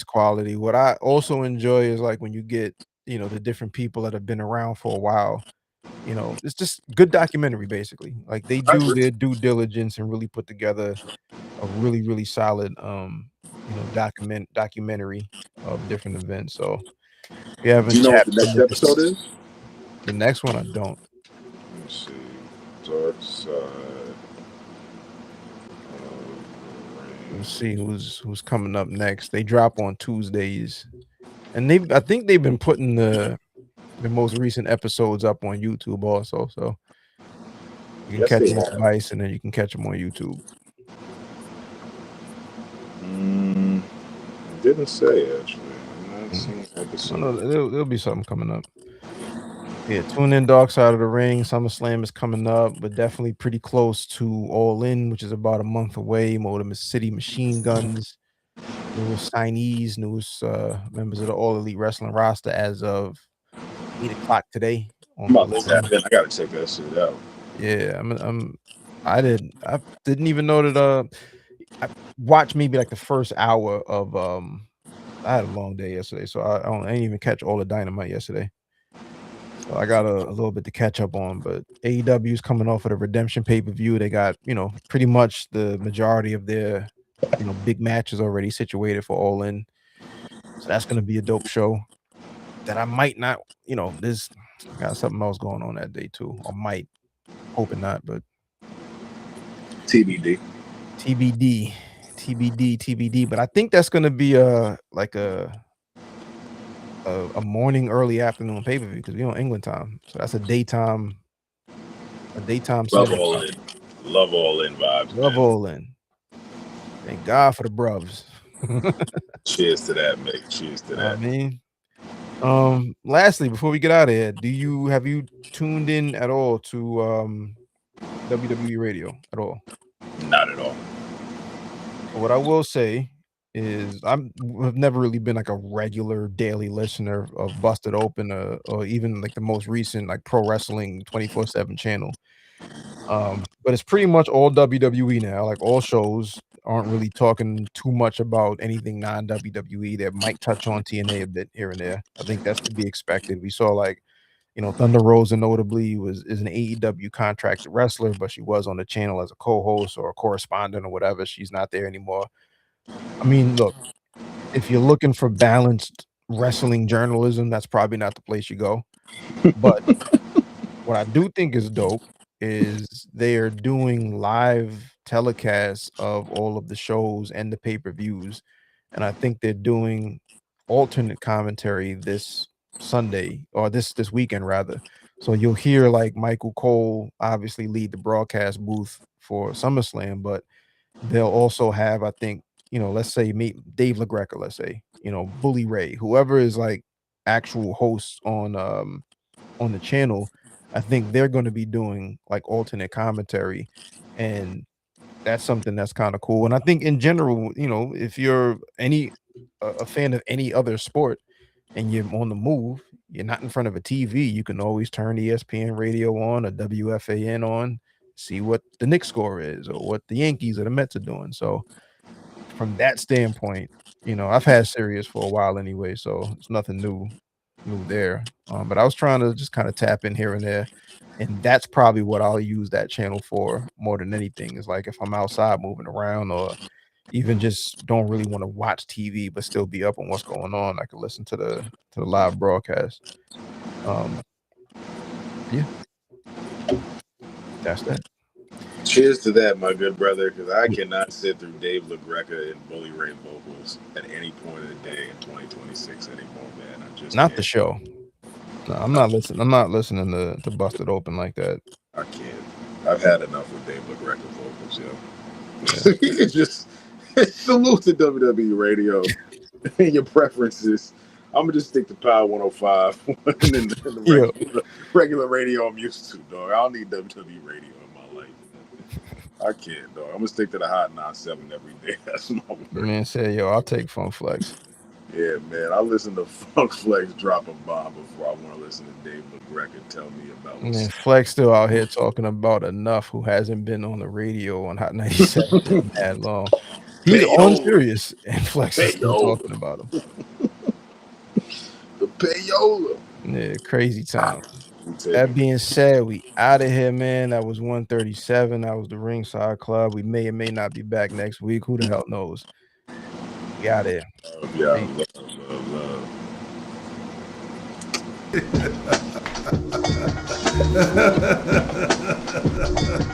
[SPEAKER 1] quality. What I also enjoy is like when you get, the different people that have been around for a while. It's just good documentary basically. Like they
[SPEAKER 2] I
[SPEAKER 1] do
[SPEAKER 2] agree.
[SPEAKER 1] their due diligence and really put together a really, really solid documentary of different events. So if you
[SPEAKER 2] Do
[SPEAKER 1] haven't
[SPEAKER 2] you know what the
[SPEAKER 1] tapped
[SPEAKER 2] next
[SPEAKER 1] into
[SPEAKER 2] episode
[SPEAKER 1] this,
[SPEAKER 2] is?
[SPEAKER 1] the next one I don't.
[SPEAKER 2] Let me see. Dark Side of the
[SPEAKER 1] Let's
[SPEAKER 2] Ring.
[SPEAKER 1] see who's coming up next. They drop on Tuesdays. And I think they've been putting the most recent episodes up on YouTube also. So you can
[SPEAKER 2] Yes,
[SPEAKER 1] catch
[SPEAKER 2] they
[SPEAKER 1] them on
[SPEAKER 2] have.
[SPEAKER 1] Vice and then you can catch them on YouTube.
[SPEAKER 2] Mm, didn't say, actually. I'm not
[SPEAKER 1] Mm.
[SPEAKER 2] seeing
[SPEAKER 1] I know
[SPEAKER 2] episodes.
[SPEAKER 1] there'll be something coming up. Yeah, tune in Dark Side of the Ring. SummerSlam is coming up, but definitely pretty close to All In, which is about a month away. Motor City Machine Guns, newest signees, newest members of the All Elite Wrestling roster as of 8 o'clock today on
[SPEAKER 2] I'm about to tap
[SPEAKER 1] Collision.
[SPEAKER 2] in. I gotta check that shit out.
[SPEAKER 1] Yeah, I didn't even know that I watched maybe like the first hour of I had a long day yesterday, so I didn't even catch all the Dynamite yesterday. So I got a little bit to catch up on, but AEW is coming off of the Redemption pay-per-view. They got, pretty much the majority of their, big matches already situated for All In. So that's gonna be a dope show that I might not, there's I got something else going on that day too. Or might, hoping not, but
[SPEAKER 2] TBD.
[SPEAKER 1] TBD, TBD, TBD. But I think that's gonna be like a morning, early afternoon pay per view because we're on England time, so that's a daytime
[SPEAKER 2] Love
[SPEAKER 1] Central
[SPEAKER 2] all
[SPEAKER 1] time.
[SPEAKER 2] in. Love all in vibes,
[SPEAKER 1] Love
[SPEAKER 2] man.
[SPEAKER 1] All In. Thank God for the bruvs.
[SPEAKER 2] Cheers to that, mate. Cheers to
[SPEAKER 1] I
[SPEAKER 2] that.
[SPEAKER 1] mean, lastly, before we get out of here, have you tuned in at all to WWE radio at all?
[SPEAKER 2] Not at all.
[SPEAKER 1] So what I will say is I've never really been like a regular daily listener of Busted Open or even like the most recent like Pro Wrestling 24/7 channel. But it's pretty much all WWE now. Like all shows aren't really talking too much about anything non-WWE. That might touch on TNA a bit here and there. I think that's to be expected. We saw like, Thunder Rosa notably is an AEW contracted wrestler, but she was on the channel as a co-host or a correspondent or whatever. She's not there anymore. I mean, look, if you're looking for balanced wrestling journalism, that's probably not the place you go. But what I do think is dope is they are doing live telecasts of all of the shows and the pay-per-views, and I think they're doing alternate commentary this Sunday or this weekend rather. So you'll hear like Michael Cole obviously lead the broadcast booth for SummerSlam, but they'll also have, I think, let's say meet Dave LaGreca, let's say, Bully Ray, whoever is like actual hosts on the channel. I think they're going to be doing like alternate commentary, and that's something that's kind of cool. And I think in general, if you're a fan of any other sport and you're on the move, you're not in front of a TV, you can always turn ESPN radio on or WFAN on, see what the Knicks score is or what the Yankees or the Mets are doing. So from that standpoint, I've had Sirius for a while anyway, so it's nothing new there. But I was trying to just kind of tap in here and there, and that's probably what I'll use that channel for more than anything. Is like if I'm outside moving around or even just don't really want to watch TV, but still be up on what's going on, I could listen to the live broadcast. Yeah. That's that.
[SPEAKER 2] Cheers to that, my good brother, because I cannot sit through Dave LaGreca and Bully Ray vocals at any point of the day in 2026 anymore, man. I just
[SPEAKER 1] Not
[SPEAKER 2] can't.
[SPEAKER 1] the show. No, I'm not listening. I'm not listening to Busted Open like that.
[SPEAKER 2] I can't. I've had enough with Dave LaGreca vocals, yo. Yeah. You can just salute to WWE radio and your preferences. I'm gonna just stick to Power 105 and then the regular radio I'm used to, dog. I don't need WWE radio in my life. I can't, dog. I'm gonna stick to the Hot 97 every day. That's my word.
[SPEAKER 1] Man said, yo, I'll take Funk Flex.
[SPEAKER 2] Yeah, man. I listen to Funk Flex drop a bomb before I want to listen to Dave LaGreca tell me about what's.
[SPEAKER 1] Man, Flex still out here talking about Enough, who hasn't been on the radio on Hot 97 in that long. He's on Sirius, and Flex is still talking about him.
[SPEAKER 2] The payola.
[SPEAKER 1] Yeah, crazy time. That being said, we out of here, man. That was 137. That was the Ringside Club. We may or may not be back next week. Who the hell knows? We out of here.
[SPEAKER 2] Yeah, love.